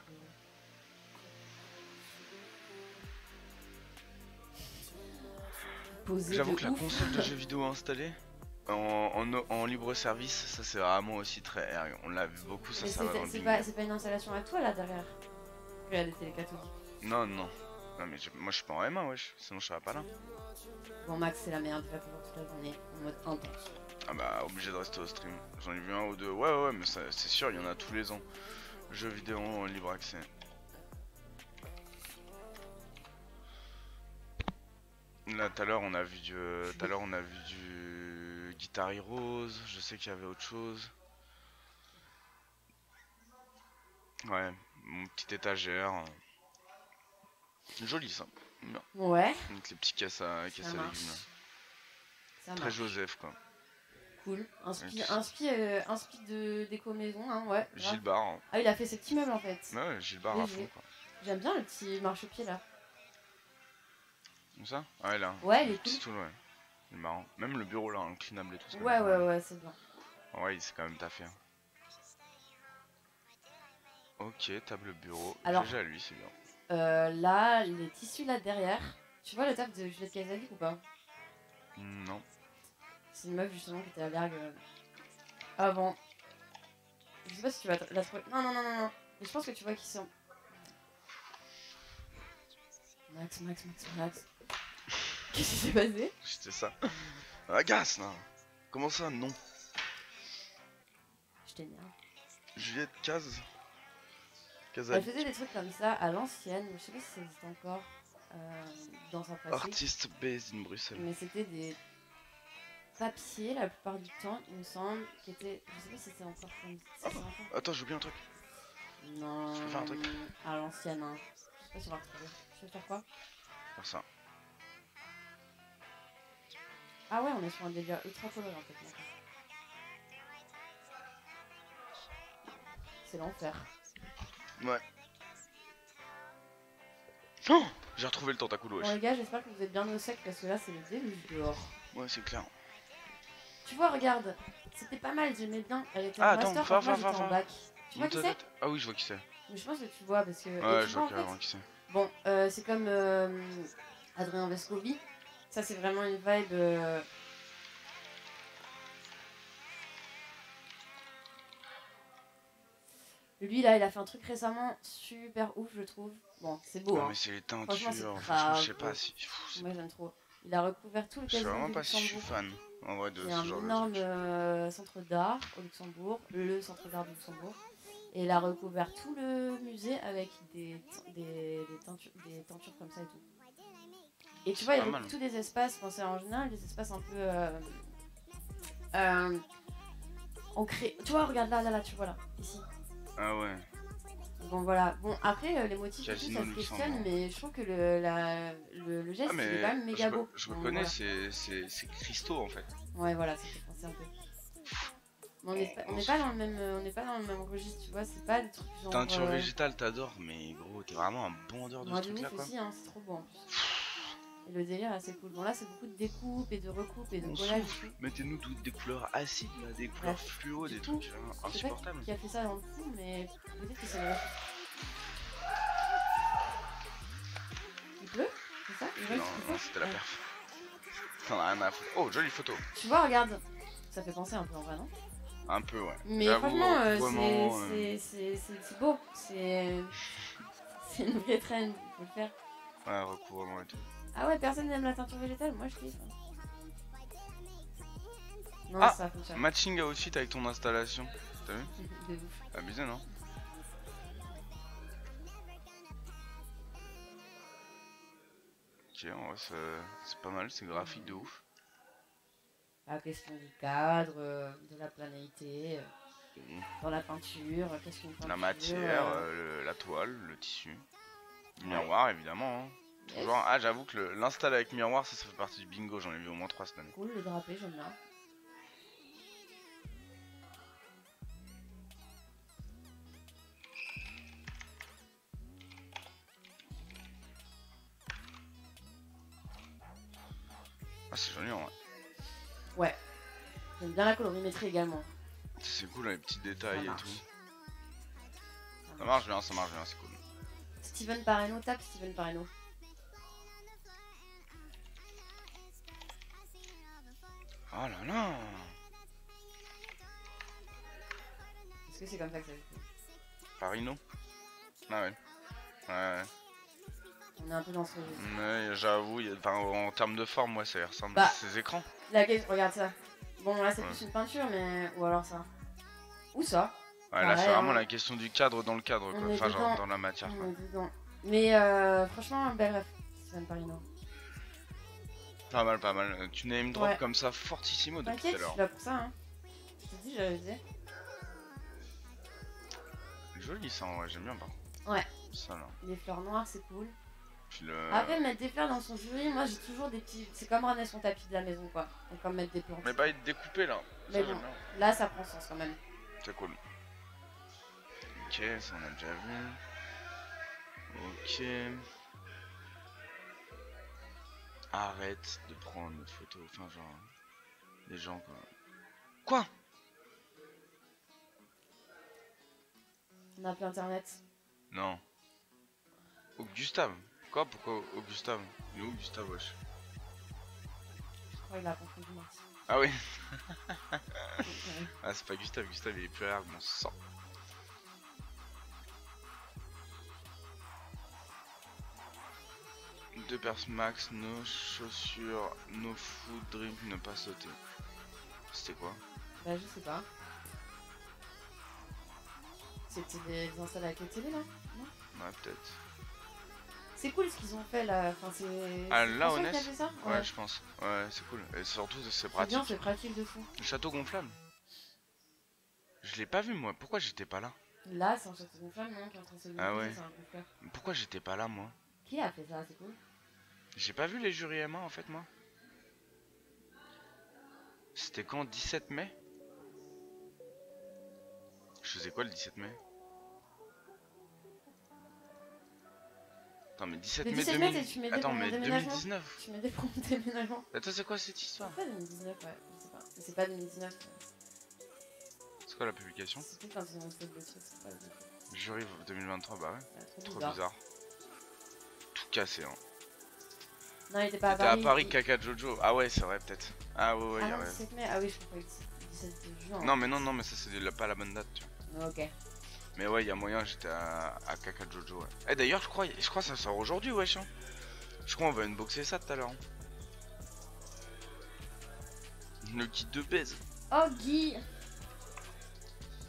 Posé J'avoue de que la ouf. console de jeux vidéo installée en libre service, ça c'est vraiment aussi très erg. On l'a vu beaucoup, ça Mais va dans le c'est bingo. pas une installation à toi là derrière. Regarde les télé cathodiques. Non, non. Non mais moi je suis pas en M1 wesh, sinon je serais pas là. Bon, Max, c'est la merde, il va pouvoir toute la journée en mode intense. Ah bah obligé de rester au stream. J'en ai vu un ou deux. Ouais mais c'est sûr, il y en a tous les ans. Jeux vidéo en libre accès. Là tout à l'heure on a vu du Guitar Heroes, je sais qu'il y avait autre chose. Ouais, mon petite étagère. Joli ça. Bien. Ouais, Avec les petits caisses à ça légumes. marche. Là. Ça Très marche. Joseph quoi. Cool. Ouais. Inspi de déco maison, hein, ouais. grave. Gilles Barre. Hein. Ah, il a fait ses petits meubles en fait. Ouais, Gilles Barre à Léger. fond quoi. J'aime bien le petit marchepied là. Comme ça? Ouais là. Ouais, il Le est petit cool. stool, ouais. Il est marrant. Même le bureau là, inclinable et tout. c'est Ouais, quand même pas mal. ouais, c'est bien. Ouais, il s'est quand même taffé. Hein. Ok, table bureau. Alors- GG à lui, c'est bien. Là, les tissus là derrière. Tu vois le taf de Juliette Casavic ou pas? Non. C'est une meuf justement qui était à l'ergue avant. Je sais pas si tu vas la trouver. Non. Mais je pense que tu vois qui c'est. Max. Qu'est-ce qui s'est passé? C'était ça. Agace là. Comment ça? Non. Je t'énerve. Juliette Caz. Elle Casal. faisait des trucs comme ça à l'ancienne, je sais pas si ça existe encore dans sa pratique. Artiste based in Bruxelles. Mais c'était des papiers la plupart du temps, il me semble, qui étaient. Je sais pas si c'était encore comme ça. Attends, j'oublie un truc. Non. Je peux faire un truc. À l'ancienne, hein. Je sais pas si on va retrouver. Je vais faire quoi? Faire ça. Ah ouais, on est sur un délire ultra coloré en fait. Maintenant. C'est l'enfer. Ouais. Oh, j'ai retrouvé le tentacule, wesh. Bon les gars, j'espère que vous êtes bien au sec parce que là c'est le déluge dehors. Ouais, c'est clair. Tu vois, regarde, c'était pas mal, j'aimais bien. Elle était Ah, en attends, master, va. moi j'étais en bac. Tu vois qui c'est? Ah oui, je vois qui c'est. Mais je pense que tu vois parce que. et Ouais, tu je vois, vois en fait, carrément qui c'est. bon, c'est comme. Adrien Vescovi. Ça, c'est vraiment une vibe. Lui, là, il a fait un truc récemment super ouf, je trouve. Bon, c'est beau, Ah, hein. mais c'est les Franchement, c'est teintures. Franchement, je sais grave pas si. Moi, j'aime trop. Il a recouvert tout le Je sais casino vraiment du pas si je suis Luxembourg. fan en vrai de C'est ce un genre de énorme truc. centre d'art au Luxembourg, le centre d'art du Luxembourg. Et il a recouvert tout le musée avec des teintures comme ça et tout. Et tu C'est vois, il pas mal. recoupe tous des espaces, enfin, c'est en général des espaces un peu ancrés. Tu vois, regarde là, tu vois là, ici. Ah ouais. Bon, voilà. Bon, après, les motifs et tout, Casino ça se questionne, Luxembourg. mais je trouve que le geste, Ah, il est mais quand même méga beau. je Bon, reconnais, voilà. c'est cristaux en fait. Ouais, voilà, ça fait penser un peu. Mais on n'est pas dans le même, on n'est pas dans le même registre, tu vois, c'est pas des trucs genre. Teinture végétale, t'adores, mais gros, t'es vraiment un bon vendeur de Moi, ce de truc là ouf quoi. aussi, hein, c'est trop beau en plus. Et le délire, là, c'est cool. Bon, là, c'est beaucoup de découpes et de recoupes et de On collages et souffle, tout. mettez-nous toutes des couleurs acides, là, des couleurs fluo, Du des coup, trucs je sais insupportables. pas qui a fait ça dans le coup, mais peut-être que c'est le. Il pleut? C'est ça? Il Non, pleut? c'était la perf. T'en as rien à foutre. Oh, jolie photo. Tu vois, regarde. Ça fait penser un peu en vrai, non? Un peu, ouais. Mais J'avoue, franchement, recouvrement, c'est beau. C'est une vraie trend, il faut le faire. Ouais, recouvrement et tout. Ah ouais, personne n'aime la teinture végétale, moi je kiffe. Non, Ah, ça fonctionne. Matching outfit avec ton installation. T'as vu? De ouf. Abusé, non? Ok, en vrai, c'est pas mal, c'est graphique de ouf. La question du cadre, de la planéité, dans la peinture, qu'est-ce qu'une peinture? La matière, la toile, le tissu. Le Ouais. miroir, évidemment. Hein. Yes. Toujours. Ah, j'avoue que l'install avec miroir, ça fait partie du bingo. J'en ai vu au moins 3 cette année. Cool, le drapé, j'aime bien. Ah, c'est joli, en vrai. Ouais. J'aime bien la colorimétrie également. C'est cool, les petits détails et marche. tout. Ça marche bien, c'est cool. Steven Pareno, tape Steven Pareno. Oh là là. Est-ce que c'est comme ça que ça se fait? Parino. Ah ouais. Ouais. On est un peu dans ce registre. Mais j'avoue, en termes de forme, moi, ça y ressemble. Bah. Ces écrans. Regarde ça. Bon, là c'est Ouais. plus une peinture, mais. Ou alors ça. Ou ça. Ouais, là, Ouais, c'est vraiment hein. la question du cadre dans le cadre, quoi. On est Enfin, genre dedans. dans la matière, quoi. On est dedans. Mais franchement, belle ref. Steven Pareno. Pas mal, pas mal. Tu name drop Ouais. comme ça, fortissimo depuis tout T'inquiète, à je l'heure. suis là pour ça, hein. Je te dis, j'avais dit. Joli ça, en vrai, j'aime bien par contre. Ouais. Ça là. Les fleurs noires, c'est cool. Puis le. Après, mettre des fleurs dans son jury, moi j'ai toujours des petits. C'est comme ramener son tapis de la maison, quoi. Donc, comme mettre des plantes. Mais pas être découpé là. Mais Ça, bon. j'aime bien. Là, ça prend sens quand même. C'est cool. Ok, ça on a déjà vu. Ok. Arrête de prendre une photo. Enfin, genre. Les gens quoi. Quoi? On a plus internet. Non. Augustave. Quoi? Pourquoi Augustave? Il est où Gustave, wesh? Je crois qu'il a confondu Marty. Ah oui. Ouais. Ah, c'est pas Gustave. Gustave il est plus là, mon sang. Deux perces max, nos chaussures, nos food drink, ne pas sauter. C'était quoi? Bah, je sais pas. C'était des installs avec les télé là? Non. Ouais, peut-être. C'est cool ce qu'ils ont fait là. Enfin, c'est. Ah, c'est là, François Honest qui a fait ça? Ouais, je pense. Ouais, c'est cool. Et surtout, c'est C'est pratique. bien, c'est pratique de fou. Le château gonflable. Je l'ai pas vu, moi. Pourquoi j'étais pas là? Là, c'est un château gonflable, non? Qui est en train de se Ah démonter, ouais. c'est un peu fleur. Pourquoi j'étais pas là, moi? Qui a fait ça? C'est cool. J'ai pas vu les jurys M1 en fait, moi. C'était quand? 17 mai? Je faisais quoi le 17 mai? Attends, mais 17 Le mai 17 mai, tu mets des Attends, pour mon mais déménagement. 2019? Tu mets des pour mon déménagement. Attends, c'est quoi cette histoire? C'est pas 2019, ouais, je sais pas. C'est pas 2019. C'est quoi la publication? C'est peut-être quand ils ont fait le truc, c'est pas 2019. Jury 2023, bah ouais. Ouais, Trop bizarre. bizarre. Tout cassé, hein. Non, il était pas à T'étais Paris. à Paris, Kaka Jojo. Ah ouais, c'est vrai, peut-être. Ah ouais, ouais, Ah y'a non, ouais. 17 mai. Ah oui, je crois que c'est 17 juin. Non, mais non, mais ça, c'est pas la bonne date, tu vois. Ok. Mais ouais, y'a moyen, j'étais à Kaka Jojo, ouais. Eh, d'ailleurs, je crois que ça sort aujourd'hui, wesh. Hein. Je crois qu'on va unboxer ça tout à l'heure. Hein. Le kit de baise. Oh, Guy.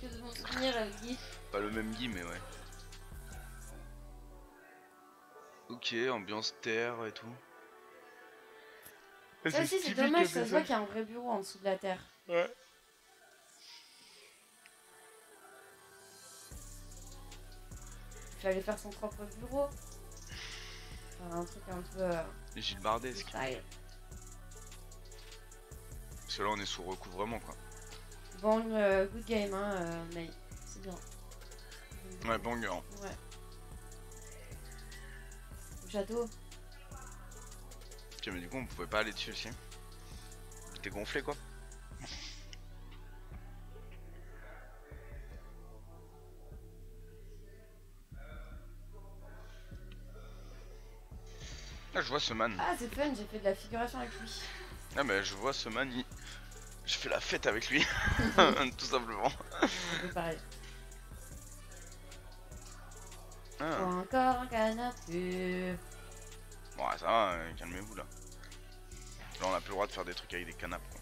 Que de bons souvenirs avec Guy. Pas le même Guy, mais ouais. Ok, ambiance terre et tout. Ça aussi, c'est dommage, ça se voit qu'il y a un vrai bureau en dessous de la terre. Ouais. Il fallait faire son propre bureau. Enfin, un truc un peu. Gilles Bardesque. Style. Parce que là, on est sous recouvrement, quoi. Bon, good game, hein, mais c'est bien. Ouais, banger. Ouais. Le château. Ok, mais du coup, on pouvait pas aller dessus aussi. Il était gonflé, quoi. Ah, je vois ce man. Ah, c'est fun, j'ai fait de la figuration avec lui. Ah, mais je vois ce man. Je fais la fête avec lui. Tout simplement. Un peu pareil. Ah. Encore un canapé. Bon, ça va, calmez-vous là. Là, on a plus le droit de faire des trucs avec des canapes, quoi.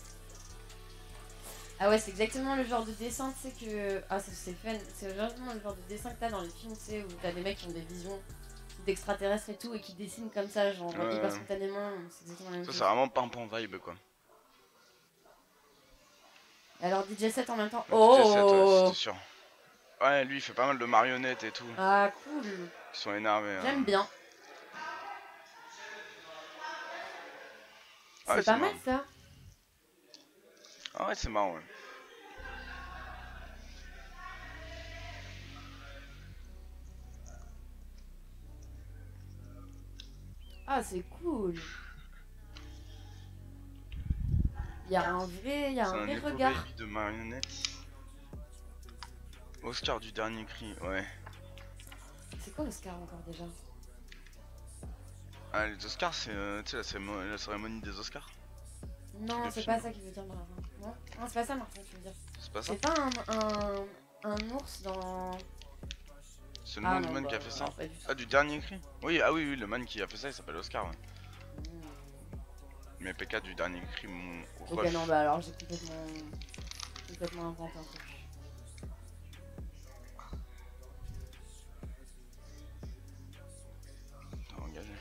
Ah ouais, c'est exactement le genre de dessin, tu sais que... Ah, c'est fun. C'est exactement le genre de dessin que t'as dans les films, tu sais, où t'as des mecs qui ont des visions d'extraterrestres et tout, et qui dessinent comme ça, genre hyper spontanément. C'est exactement la même Ça, chose. c'est vraiment pimpant vibe, quoi. Alors DJ 7 en même temps. Le Oh DJ7, ouais, c'était sûr. Ouais, lui, il fait pas mal de marionnettes et tout. Ah, cool. Qui sont énervés. J'aime bien. Ah ouais, C'est pas mal marrant. ça. Ah ouais, c'est marrant, ouais. Ah, c'est cool. Il y a un vrai regard. De marionnettes. Oscar du dernier cri, ouais. C'est quoi Oscar encore déjà? Ah, les Oscars, c'est tu sais, la cérémonie des Oscars. Non, Le c'est film. pas ça qui veut dire Martin. Non, non c'est pas ça Martin qui veut dire. C'est pas ça? C'est pas un ours dans... C'est le nom du man qui a fait ça? non, pas du tout. Ah, du dernier cri? Oui, ah oui, le man qui a fait ça, il s'appelle Oscar, ouais. Mais PK du dernier cri, mon Ok, ref. non, bah alors j'ai complètement inventé un truc. T'as engagé.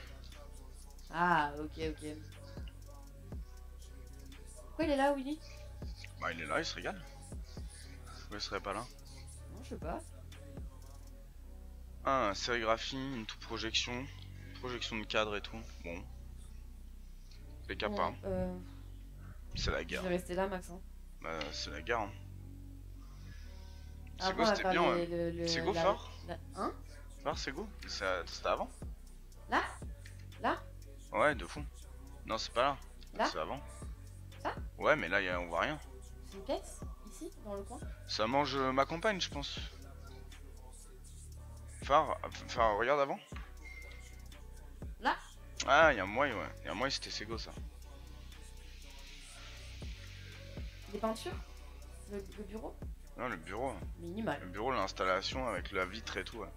Ah, ok. Pourquoi il est là, Willy? Bah, il est là, il se régale. Pourquoi il serait pas là? Non, je sais pas. Ah, sérigraphie, une toute projection. Projection de cadre et tout. Bon. PK pas. Bon, C'est la je guerre. vais rester là, Max. Hein. Bah, c'est la guerre. Hein. Après, Sego, on va c'était faire bien, les- ouais. le- Sego, la- fort? Hein? Fort, Sego? C'était avant? Là? Là? Ouais, de fou. Non, c'est pas là. Là? C'est avant. Ça? Ouais, mais là, on voit rien. C'est une pièce? Ici? Dans le coin? Ça mange ma compagne, je pense. Phare, regarde avant. Là? Ah, y'a un moyen, ouais. Y'a un moyen, c'était Sego, ça. Des peintures? Le bureau? Non, le bureau. Hein. Minimal. Le bureau, l'installation avec la vitre et tout, ouais.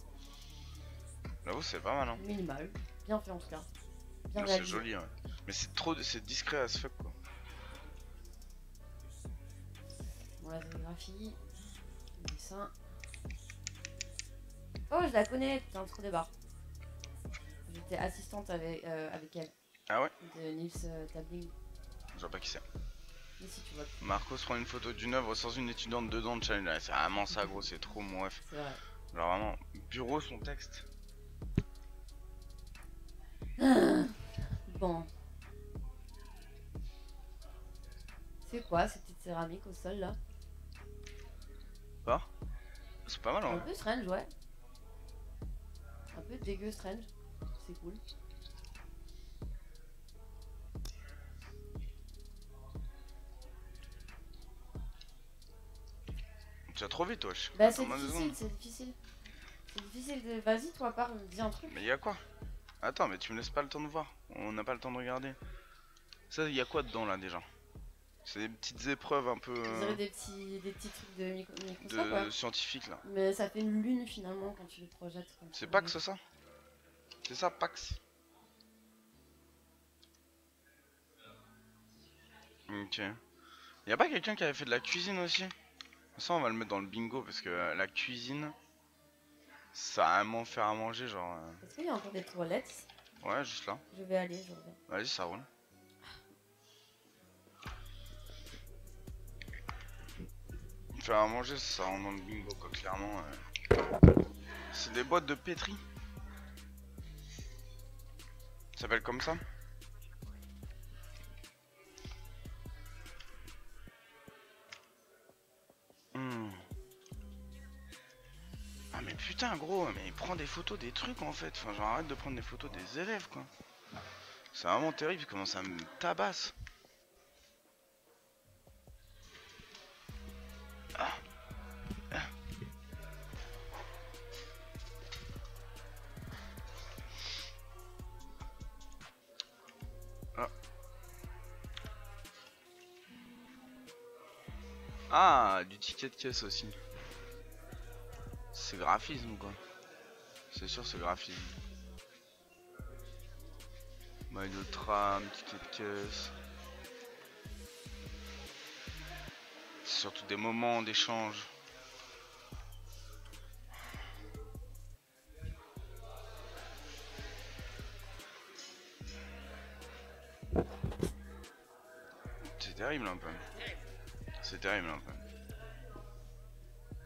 J'avoue, c'est pas mal, hein. Minimal. Bien fait en tout cas. Bien Non, c'est réalisé. joli, ouais. Mais c'est discret as fuck, quoi. Bon, la photographie. Le dessin. Oh, je la connais, t'es un trou des barres. J'étais assistante avec elle. Ah ouais? De Nils Tabling. Je vois pas qui c'est. Mais si tu vois, Marcos prend une photo d'une œuvre sans une étudiante dedans de challenge. Ouais, c'est vraiment ça, gros, c'est trop mon ref. c'est vrai. Genre vraiment, bureau, son texte. Bon. C'est quoi cette petite céramique au sol là? Pas? C'est pas mal, Un hein. peu strange, ouais. Un peu dégueu strange. C'est cool. Tu vas trop vite, wesh. Bah Attends, c'est moins deux difficile, secondes. c'est difficile. C'est difficile de... Vas-y toi, parle, dis un truc. Mais y'a quoi? Attends, mais tu me laisses pas le temps de voir. On n'a pas le temps de regarder. Ça, il y a quoi dedans là déjà? C'est des petites épreuves un peu On dirait des petits trucs de Microsoft, quoi. scientifiques là. Mais ça fait une lune finalement quand tu le projettes. C'est Pax ça? C'est ça, Pax? Ok. Y'a pas quelqu'un qui avait fait de la cuisine aussi? Ça, on va le mettre dans le bingo parce que la cuisine, ça va vraiment faire à manger, genre. Est-ce qu'il y a encore des toilettes? Ouais, juste là. Je vais aller, je reviens. Vas-y, ça roule. Faire à manger, ça rentre dans le bingo, quoi, clairement. C'est des boîtes de pétri. Ça s'appelle comme ça? Ah mais putain gros, mais il prend des photos des trucs en fait. Enfin, genre arrête de prendre des photos des élèves quoi. C'est vraiment terrible comment ça me tabasse. Ah. Ah. Ah. Ah, du ticket de caisse aussi. C'est graphisme quoi. C'est sûr c'est graphisme. Maillot de tram, ticket de caisse. C'est surtout des moments d'échange. C'est terrible un peu. C'est terrible un peu.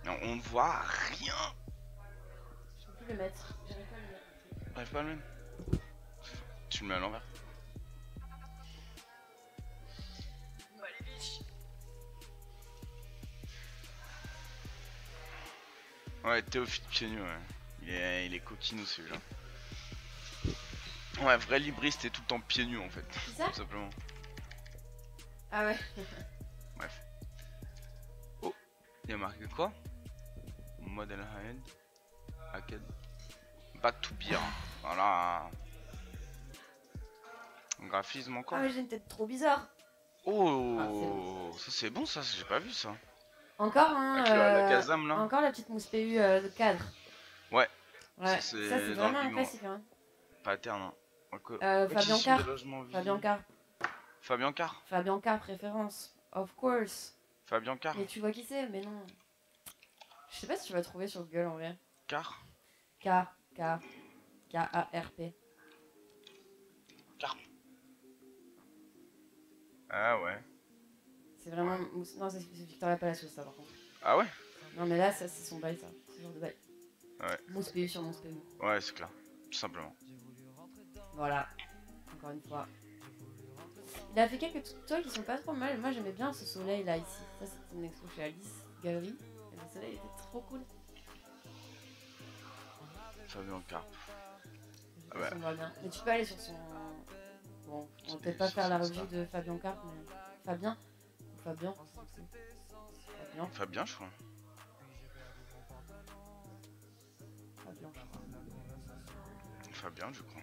Non, on ne voit rien. Je peux plus le mettre. J'arrive pas à le mettre. J'arrive pas à le mettre. Tu le mets à l'envers. Ouais, Théophile pieds nus, ouais. Il est coquinou celui-là. Ouais, vrai libriste est tout le temps pieds nus en fait. C'est ça? Tout simplement. Ah ouais. Bref. Oh, il y a marqué quoi? Model Head. Arcade. Back to beer. Voilà. Graphisme encore. Ah mais j'ai une tête trop bizarre. Oh, ça c'est bon ça, j'ai pas vu ça. Encore hein, Avec la Kazam là. encore la petite mousse PU de cadre. Ouais. Ouais. Ça, Ça c'est dans le vraiment un bingo. classique hein. Pattern. Hein. Fabien Petit Carr. de logement visible. Fabien Carr. Fabien Carr. Fabien Carr préférence. Of course. Fabien Carr. Mais tu vois qui c'est? Mais non. Je sais pas si tu vas trouver sur Google en vrai. Carr. K K K-A-R-P. Carr. Ah ouais. C'est vraiment. Non, c'est Victoria Palacios ça par contre. Ah ouais. Non mais là, ça c'est son bail ça. C'est ce genre de bail. Ouais. Mousse PU sur mousse PU. Ouais, c'est clair. Tout simplement. Voilà. Encore une fois. Il a fait quelques toiles qui sont pas trop mal. Moi j'aimais bien ce soleil là ici. Ça c'était une expo chez Alice Galerie. Et le soleil était trop cool. Fabien Carr. Ah bah. Ça me va bien. Mais tu peux aller sur son. Bon, on va peut-être pas faire la review de Fabien Carr, mais. Fabien ou Fabien. Fabien. Fabien, je crois. Fabien, je crois. Fabien, je crois.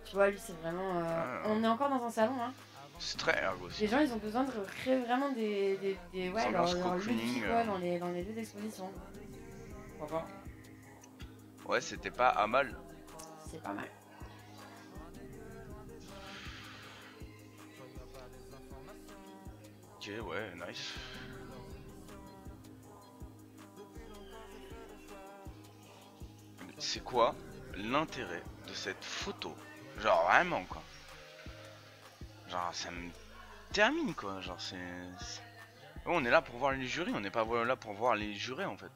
Tu vois, lui c'est vraiment. On est encore dans un salon hein. C'est très ergo aussi. Les gens ils ont besoin de créer vraiment des ouais, leur lieu de vie, quoi, dans les lieux d'exposition. Pourquoi? Ouais, c'était pas à mal. C'est pas mal. Ok, ouais, nice. C'est quoi l'intérêt de cette photo? Genre vraiment quoi. Genre ça me termine quoi. Genre c'est... On est là pour voir les jurys, on n'est pas là pour voir les jurés en fait.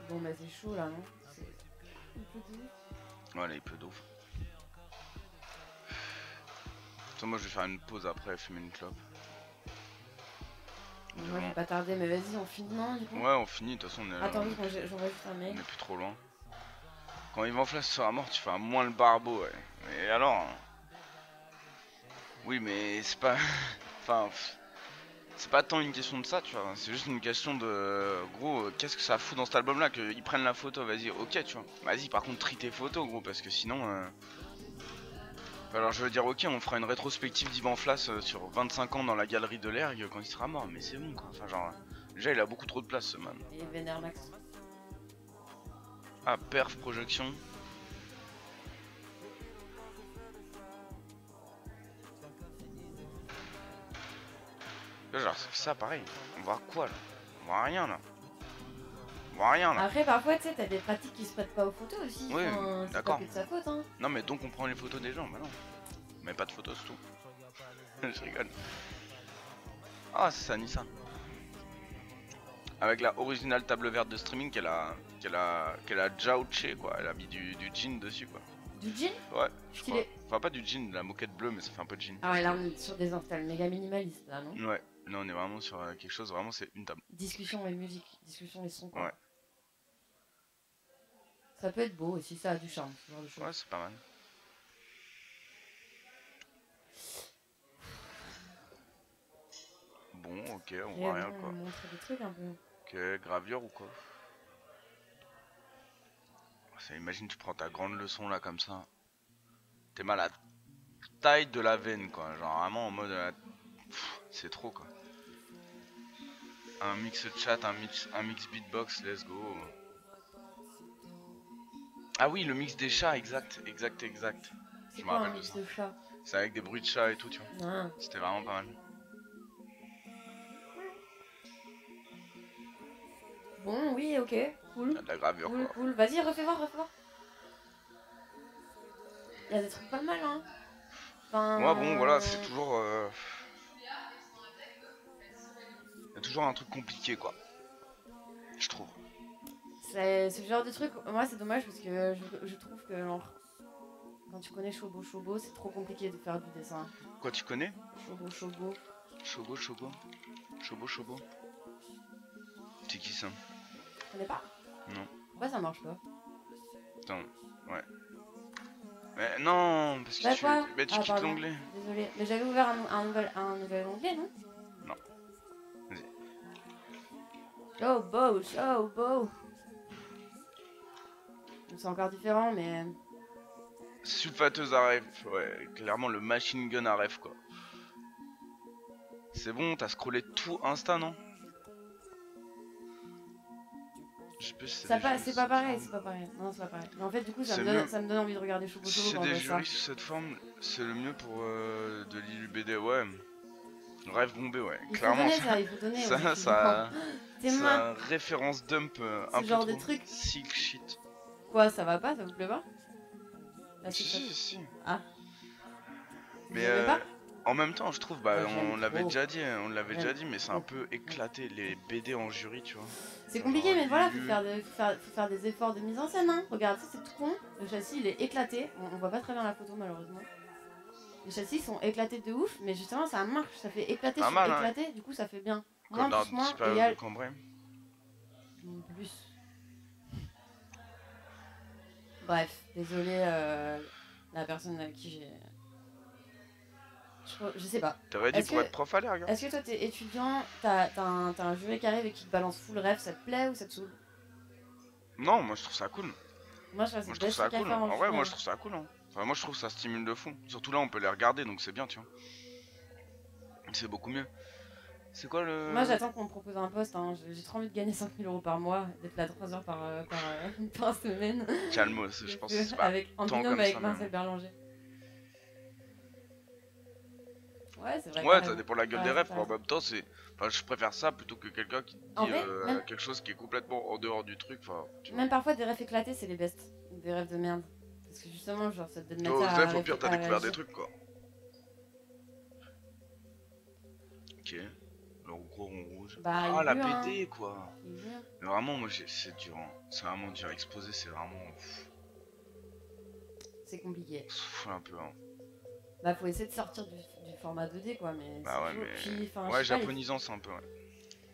Bon bah c'est chaud là non? C'est un peu doux. Ouais là il pleut d'ouf. Moi je vais faire une pause après, fumer une clope. Moi je vais pas tarder mais vas-y on finit non du coup? Ouais on finit, de toute façon on est... Attends j'envoie juste un mail. On est plus trop loin. Quand Yvan Flash sera mort tu fais moins le barbeau ouais. Et alors... Oui mais c'est pas... enfin... c'est pas tant une question de ça, tu vois. C'est juste une question de gros, qu'est-ce que ça fout dans cet album là qu'ils prennent la photo, vas-y, ok, tu vois. Vas-y, par contre, trie tes photos, gros, parce que sinon. Alors je veux dire, ok, on fera une rétrospective d'Ivan Flas sur 25 ans dans la galerie de l'Ergue quand il sera mort, mais c'est bon quoi. Enfin, genre, déjà il a beaucoup trop de place ce man. Et Vénère Max. Ah, perf projection. Là, genre, ça pareil. On voit quoi là? On voit rien là. On voit rien là. Après, parfois, tu sais, t'as des pratiques qui se prêtent pas aux photos aussi. Oui, Enfin, c'est pas d'accord. que de sa faute, hein. Non, mais donc on prend les photos des gens, bah non. Mais pas de photos, c'est tout. Je rigole. Ah, c'est ça, Nissa. Avec la originale table verte de streaming qu'elle a jaouché quoi. Elle a mis du jean dessus quoi. Du jean? Ouais, je crois. Stylé. Enfin, pas du jean, de la moquette bleue, mais ça fait un peu de jean. Ah ouais, là, on est sur des installs méga minimalistes, là, non? Ouais, là on est vraiment sur quelque chose, vraiment c'est une table. Discussion et musique, discussion et son, quoi. Ouais. Ça peut être beau aussi, ça a du charme, ce genre de choses. Ouais, c'est pas mal. Bon, ok, on voit rien quoi. Montrer des trucs un peu. Ok, gravure ou quoi? Ça, imagine, tu prends ta grande leçon là comme ça. T'es mal à la taille de la veine quoi. Genre vraiment en mode. C'est trop quoi. Un mix chat, un mix beatbox, let's go. Ah oui, le mix des chats, exact. C'est Je me quoi un rappelle de mix ça. de chat? C'est avec des bruits de chat et tout, tu vois. Ah. C'était vraiment pas mal. Bon, oui, ok, cool. Il y a de la gravure Cool, quoi. cool. Vas-y, refais voir, refais voir. Il y a des trucs pas mal, hein. Enfin... Moi, bon, voilà, c'est toujours. Il y a toujours un truc compliqué quoi. Je trouve. C'est ce genre de truc, moi c'est dommage parce que je trouve que genre, quand tu connais Shobo Shobo, c'est trop compliqué de faire du dessin. Quoi, tu connais? Shobo Shobo. Chobo. C'est qui ça? Tu connais pas? Non. Pourquoi ça marche pas? Attends, ouais. Mais non, parce que Bah tu, quoi? mais tu Ah, quittes pardon. l'onglet. Désolé, mais j'avais ouvert un nouvel onglet, non? Non. Vas-y. Shobo. C'est encore différent, mais... Sulfateuse à ref, ouais, clairement le machine gun à ref quoi. C'est bon, t'as scrollé tout Insta, non? Je sais plus si C'est pas pareil, c'est pas pareil. Non, c'est pas pareil. Mais en fait, du coup, ça me donne envie de regarder Shobo Si Shobo c'est quand des je vois ça. jurys sous cette forme, c'est le mieux pour de l'ILUBD, ouais. Rêve bombé, ouais. Il faut Clairement, donner ça, il faut donner. ça C'est c'est moi. un référence dump un Ce peu genre trop de truc. silk shit. Quoi, ça va pas? Ça vous plaît pas? Là, c'est Si. Ah. Mais Vous aimez pas? en même temps, je trouve, bah, Moi, j'aime on l'avait trop. déjà dit, J'aime mais c'est un peu éclaté les BD en jury, tu vois. C'est compliqué, mais voilà, faut Lulu. faire des efforts de mise en scène. Hein. Regarde, ça c'est tout con. Le châssis il est éclaté. On voit pas très bien la photo malheureusement. Les châssis sont éclatés de ouf, mais justement ça marche. Ça fait éclater Pas sur mal, hein. éclater, du coup ça fait bien. Comme Moins dans plus moins Disparu égale de Cambrai. plus. Bref, désolé la personne avec qui j'ai. Je sais pas. T'es ready Est-ce pour que- être prof à l'air, gars? Est-ce que toi t'es étudiant, t'as un jury qui arrive et qui te balance full rêve, ça te plaît ou ça te saoule? Non, moi je trouve ça cool. Moi je trouve Moi que je trouve c'est ça le best truc à cool. faire En vrai, jury, moi hein. je trouve ça cool. Hein. Enfin, moi je trouve que ça stimule de fou. Surtout là, on peut les regarder donc c'est bien, tu vois. C'est beaucoup mieux. C'est quoi le. Moi j'attends qu'on me propose un poste, hein. J'ai trop envie de gagner 5 000 € par mois, d'être là 3 heures par semaine. Calmos, je pense que c'est pas. En tant binôme comme avec ça, mais Marcel Berlanger. Ouais, c'est vrai. Ouais, t'as ça raison. dépend de la gueule T'as des raison, rêves. t'as En raison. même temps, c'est. Enfin, je préfère ça plutôt que quelqu'un qui te En dit vrai, même- quelque chose qui est complètement en dehors du truc. Enfin, tu vois. Même parfois des rêves éclatés, c'est les best. Des rêves de merde. Parce que justement, genre ça te donne Au matière à rêve, au pire, t'as à découvert des réagir. trucs quoi. Ok. Le gros rond rouge. Bah, Ah, il la veut, hein. BD quoi. Il veut. Mais vraiment, moi, c'est dur. Hein. C'est vraiment dur. Exposer, c'est vraiment. C'est compliqué. Souffle un peu. Hein. Bah, faut essayer de sortir du format 2D quoi, mais Bah ouais, c'est toujours... mais. Puis, enfin, Ouais, je sais pas, japonisant, c'est un peu. Ouais.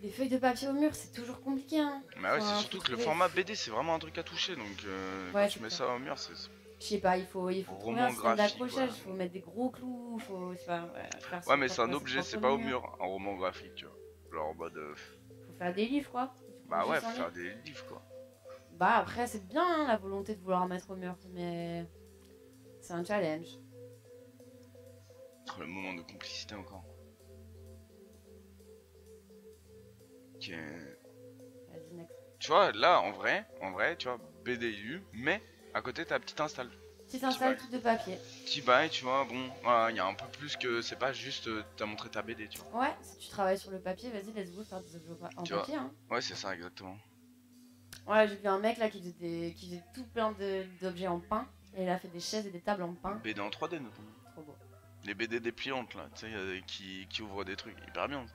les feuilles de papier au mur, c'est toujours compliqué, hein. Mais ouais, Enfin, c'est surtout faut que le trouver- format BD, c'est vraiment un truc à toucher. Donc, Ouais, quand tu c'est mets clair. ça au mur, c'est. Je sais pas, il faut trouver Roman un système graphique, d'accrochage, ouais. faut mettre des gros clous, faut... je sais pas, faire Ouais, son mais c'est un propre- objet, son c'est propre pas au mur, un roman graphique, tu vois. genre en mode. Faut faire des livres, quoi. Bah ouais, Juste faut un faire livre. des livres quoi. Bah après, c'est bien hein, la volonté de vouloir mettre au mur, mais c'est un challenge. Le moment de complicité encore. Ok. Vas-y, next. Tu vois, là en vrai, tu vois, BDU, mais à côté t'as petite install. Petit install bail. tout de papier. Petit bail, tu vois, bon, voilà, il y a un peu plus que c'est pas juste t'as montré ta BD, tu vois. Ouais, si tu travailles sur le papier, vas-y, let's go faire des objets en Tu vois. papier. Hein. Ouais, c'est ça exactement. Ouais, j'ai vu un mec là qui faisait tout plein d'objets en pain. Et il a fait des chaises et des tables en pain. BD en 3D notamment. Trop beau. Les BD dépliantes là, tu sais, qui ouvrent des trucs hyper bien. Ça.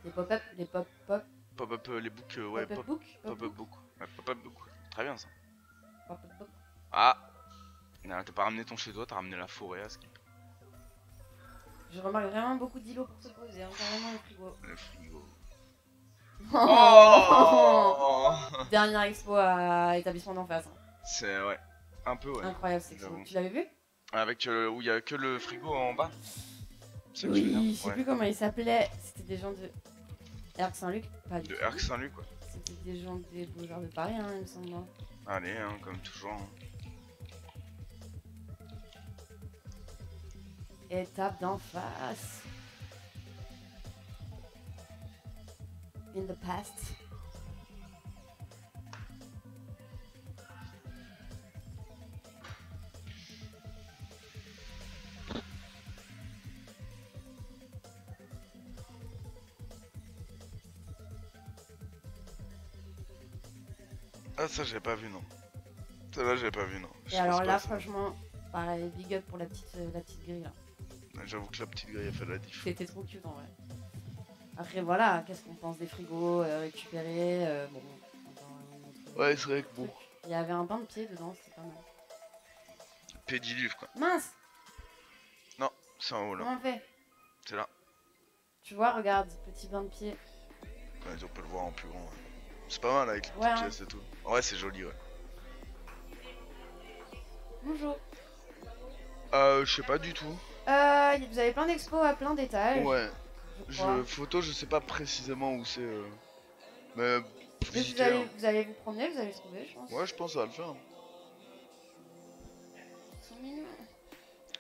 Les pop-up, les pop-up. Pop-up, les books, ouais, Pop-up book. pop-up book. Ouais, pop-up book. Très bien ça. Pop-up book. Ah, non, t'as pas ramené ton chez toi, t'as ramené la forêt à Skip. Je remarque vraiment beaucoup d'îlots pour se poser, hein, carrément le frigo. Le frigo. Oh Oh Dernière expo à établissement d'en face. Hein. C'est ouais, un peu ouais. Incroyable cette expo. J'avoue. Tu l'avais vu? Avec où il y a que le frigo en bas. C'est ça que tu veux Oui, dire je sais Ouais. plus comment il s'appelait. C'était des gens de Erc Saint-Luc, pas du De tout. Erc Saint-Luc quoi. C'était des gens des Beaux-Arts de Paris, hein, il me semble. Hein. Allez, hein, comme toujours. Hein. Étape d'en face. In the past. Ah ça j'ai pas vu non. Ça là j'ai pas vu non. Je Et pense alors pas là, que ça- franchement, pareil, big up pour la petite grille là. J'avoue que la petite grille a fait la diff. C'était trop cute en vrai. Après voilà, qu'est-ce qu'on pense des frigos récupérés bon, dans notre Ouais c'est vrai que bon. truc. Il y avait un bain de pied dedans, c'était pas mal. Pédiluve quoi. Mince, C'est en haut là. comment on fait? C'est là. Tu vois, regarde, petit bain de pied. Ouais, on peut le voir en plus grand. Ouais. C'est pas mal avec les Ouais, petites hein. pièces et tout. Ouais c'est joli ouais. Bonjour. Je sais pas du tout. Vous avez plein d'expos à plein d'étages. Ouais. Je crois. Photo je sais pas précisément où c'est. Mais Mais visiter. Hein. vous allez vous promener, vous allez trouver, je pense. Ouais je pense que ça va le faire. Ils sont mignons.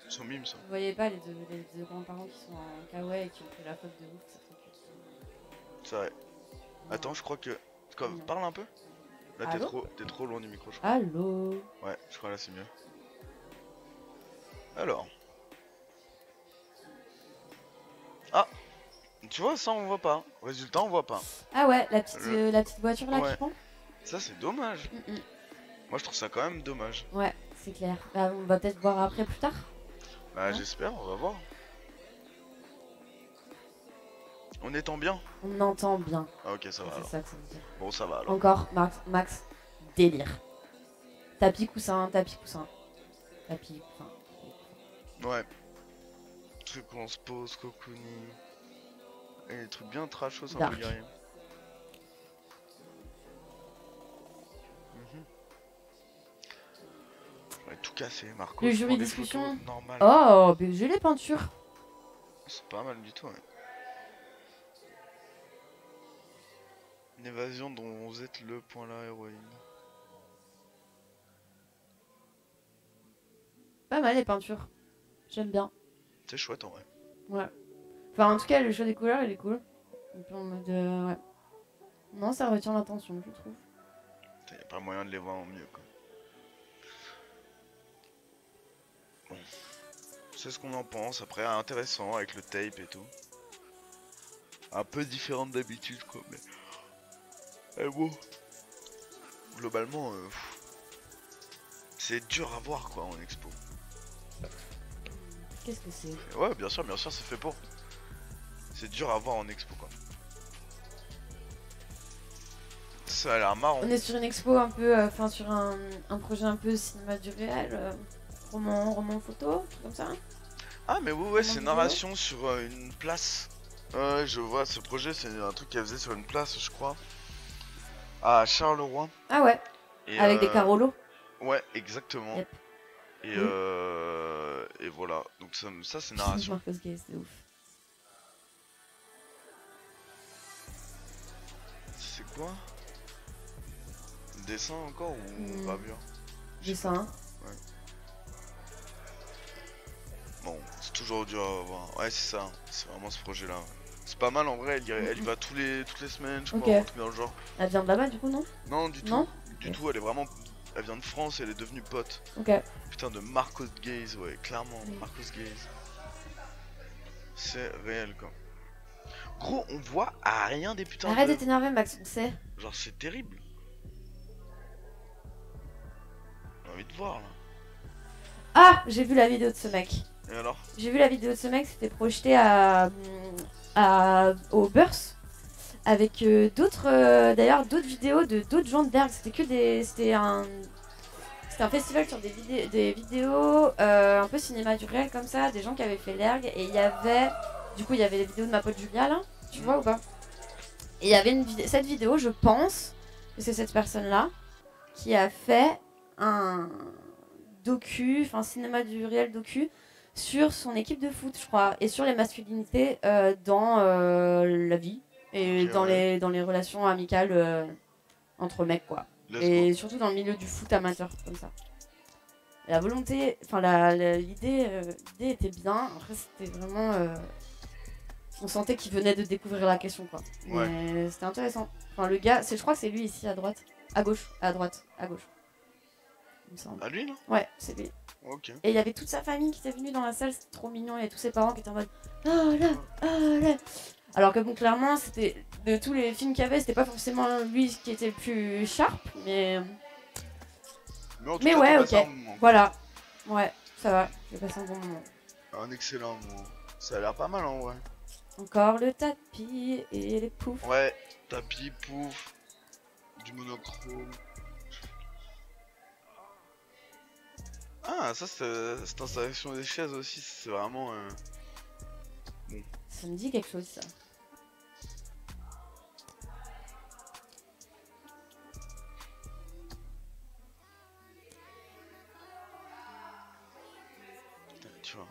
Ils sont mimes ça. Vous voyez pas les deux grands-parents qui sont en kawaii et qui ont fait la faute de ouf, c'est trop cute. C'est vrai. Attends je crois que. Non. Parle un peu. Là Allô t'es trop loin du micro je crois. Allô. Ouais je crois là c'est mieux. Alors. Ah. Tu vois ça on voit pas. Résultat on voit pas. Ah ouais, Le- la petite voiture là Ouais. qui prend. Ça c'est dommage. Moi je trouve ça quand même dommage. Ouais, c'est clair. Bah, on va peut-être voir après plus tard. Bah Hein j'espère, on va voir. On entend bien. On entend bien. Ah ok ça va C'est alors. ça que ça veut dire. Bon ça va alors. Encore, Max, délire. Tapis coussin, tapis coussin. Tapis coussin. Ouais. Truc où on se pose, cocooning. Et des trucs bien trashos un peu Dark. guerriers. Mhm. Ouais, tout cassé, Marco. Le je jury prends des discussion. photos normales. Oh, mais j'ai les peintures. C'est pas mal du tout, ouais. Une évasion dont vous êtes le point là, héroïne. Pas mal les peintures. J'aime bien. C'est chouette en vrai. Ouais. Enfin, en tout cas, le choix des couleurs, il est cool. Un peu en mode. Ouais. Non, ça retient l'attention, je trouve. Y'a pas moyen de les voir en mieux quoi. Bon. C'est ce qu'on en pense. Après, intéressant avec le tape et tout. Un peu différente d'habitude quoi, mais. Eh bon. Globalement, c'est dur à voir quoi en expo. Qu'est-ce que c'est? Ouais, bien sûr, c'est fait pour. C'est dur à voir en expo quoi. Ça a l'air marrant. On est sur une expo un peu. Enfin, sur un projet un peu cinéma du réel. Roman photo, truc comme ça. Ah mais ouais, c'est vidéo. narration sur une place. Ouais, je vois, ce projet c'est un truc qu'elle faisait sur une place, je crois. À Charleroi. Ah ouais, Et, avec des carolos. Ouais, exactement. Yep. Et, Oui. et voilà, donc ça c'est narration. Marcos Gaze, de ouf. c'est quoi? Dessin encore ou gravure? Dessin. Bon, c'est toujours dur à voir. Ouais, c'est ça, c'est vraiment ce projet-là. Ouais. C'est pas mal en vrai, elle y va toutes les semaines, je crois, un truc dans le genre. Elle vient de là-bas du coup, non? Non, du tout. Non. Du tout, elle est vraiment. Elle vient de France et elle est devenue pote. Ok. Putain, de Marcos Gaze, ouais, clairement, Marcos Gaze. C'est réel, quoi. Gros, on voit à rien des putains Arrête de. de t'énerver, Max, on sait. Genre, c'est terrible. J'ai envie de voir là. Ah, j'ai vu la vidéo de ce mec. Et alors? J'ai vu la vidéo de ce mec, c'était projeté au Burst avec d'autres d'ailleurs d'autres vidéos de d'autres gens de Berg. C'était un festival sur des vidéos un peu cinéma du réel comme ça, des gens qui avaient fait l'erg et il y avait les vidéos de ma pote Julia là, tu vois ou pas? Et il y avait cette vidéo, je pense que c'est cette personne là qui a fait un cinéma du réel docu sur son équipe de foot, je crois, et sur les masculinités dans la vie et dans les relations amicales entre mecs, quoi. Et surtout dans le milieu du foot amateur, comme ça. La volonté, enfin l'idée était bien. Après, c'était vraiment, on sentait qu'il venait de découvrir la question, quoi. Ouais. Mais c'était intéressant. Enfin, le gars, je crois que c'est lui ici à droite, à gauche, à droite, à gauche. Il me semble. À lui, non? Ouais, c'est lui. Ok. Et il y avait toute sa famille qui était venue dans la salle, c'était trop mignon, et tous ses parents qui étaient en mode oh là, oh là. Alors que bon, clairement, c'était de tous les films qu'il y avait, c'était pas forcément lui qui était le plus sharp, mais En tout mais cas, ouais, t'as ok, passé un moment. voilà, ouais, ça va, j'ai passé un bon moment. Un excellent moment. Ça a l'air pas mal en vrai. Encore le tapis et les poufs. Ouais, tapis, pouf, du monochrome. Ah, ça, cette installation des chaises aussi, c'est vraiment. Bon. Ça me dit quelque chose, ça. Putain, tu vois.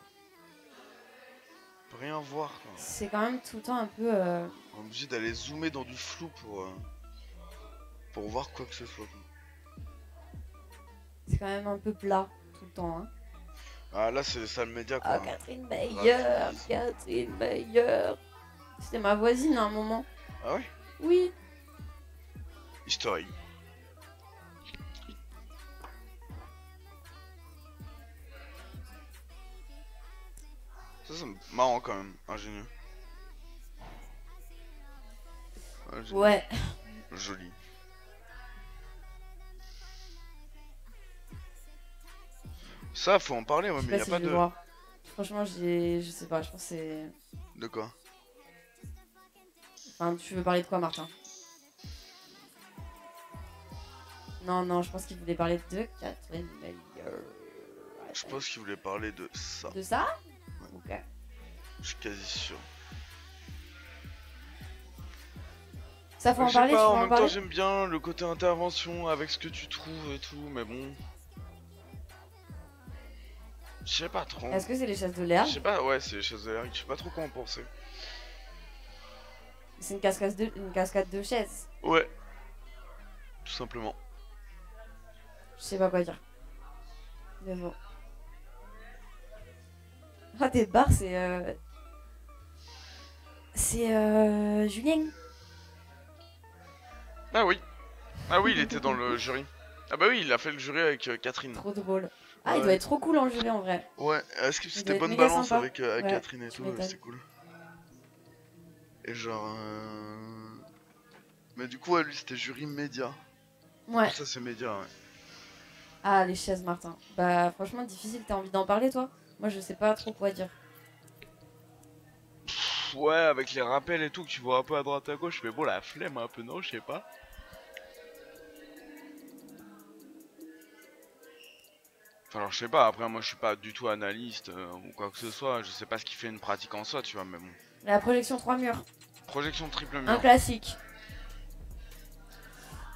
On peut rien voir quoi. C'est quand même tout le temps un peu. On est obligé d'aller zoomer dans du flou pour voir quoi que ce soit. C'est quand même un peu plat tout le temps, hein. Ah, là, c'est les salles médias quoi. Ah, Catherine Meyer, Catherine Meyer. C'était ma voisine à un moment. Ah ouais? Oui. Historique. Ça, c'est marrant quand même, ingénieux. Ouais. Joli. Ça, faut en parler, ouais, mais y a pas de. Franchement, je sais pas, je pense que c'est. De quoi? Enfin, tu veux parler de quoi, Martin? Non, je pense qu'il voulait parler de Catherine Meyer. Je pense qu'il voulait parler de ça. De ça? Ouais. Ok. Je suis quasi sûr. Ça, faut en Je sais parler, pas, tu en veux en même temps, parler? j'aime bien le côté intervention avec ce que tu trouves et tout, mais bon. Je sais pas trop. Est-ce que c'est les chaises de l'air? Je sais pas, ouais, c'est les chaises de l'air, je sais pas trop quoi en penser. C'est une cascade de chaises. Ouais. Tout simplement. Je sais pas quoi dire. Mais bon. Ah, tes barres, c'est. C'est Julien. Ah oui. Ah oui, il était dans le jury. Ah bah oui, il a fait le jury avec Catherine. Trop drôle. Ah, Ouais. il doit être trop cool en jury en vrai. Ouais, est-ce que doit c'était être bonne méga balance sympa. avec Ouais, Catherine et tu tout, m'étonnes. c'est cool. Et genre... Mais du coup, ouais, lui c'était jury média. Ouais. Ça c'est média, ouais. Ah, les chaises, Martin. Bah, franchement, difficile. T'as envie d'en parler, toi? Moi, je sais pas trop quoi dire. Pff, ouais, avec les rappels et tout que tu vois un peu à droite à gauche, mais bon, la flemme un peu, non, je sais pas. Enfin, alors je sais pas, après moi je suis pas du tout analyste ou quoi que ce soit, je sais pas ce qui fait une pratique en soi, tu vois, mais bon. La projection 3 murs. Projection triple Un mur, classique.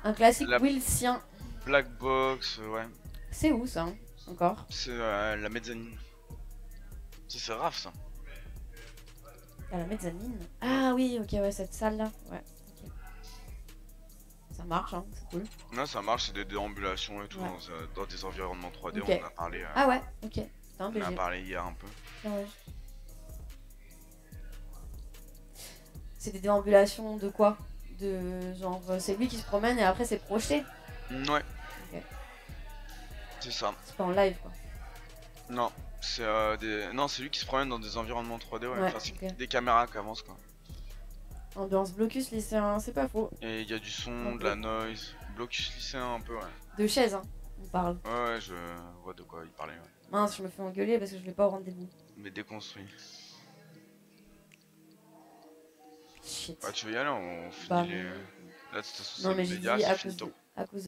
Un classique La- Wilsien. black box, ouais, C'est où ça, hein, encore? c'est la mezzanine. Ça c'est raf ça. À la mezzanine. Ah oui, ok, ouais, cette salle là. Ouais. Ok. ça marche, hein, c'est cool. Là, ça marche, c'est des déambulations et tout, Ouais. dans des environnements 3D, Ok. on en a parlé, Ah ouais, ok. Putain, on en a BG. parlé hier un peu. Tiens, ouais. C'est des déambulations de quoi? De genre, c'est lui qui se promène et après c'est projeté? Ouais. Ok. C'est ça. C'est pas en live quoi. Non, c'est non, c'est lui qui se promène dans des environnements 3D, ouais. Ouais, Enfin, c'est ok. des caméras qui avancent, quoi. Ambiance blocus lycéen, c'est pas faux. Et il y a du son, Un de peu. la noise, blocus lycéen un peu, ouais. De chaises, hein, on parle. Ouais, je vois de quoi il parlait, ouais. Mince, je me fais engueuler parce que je vais pas au rendez-vous. Mais déconstruit. Shit. Bah, tu veux y aller, on finit Bah, les. non. Là, de toute façon, Non, c'est mais j'ai immédiat, dit c'est à finito. cause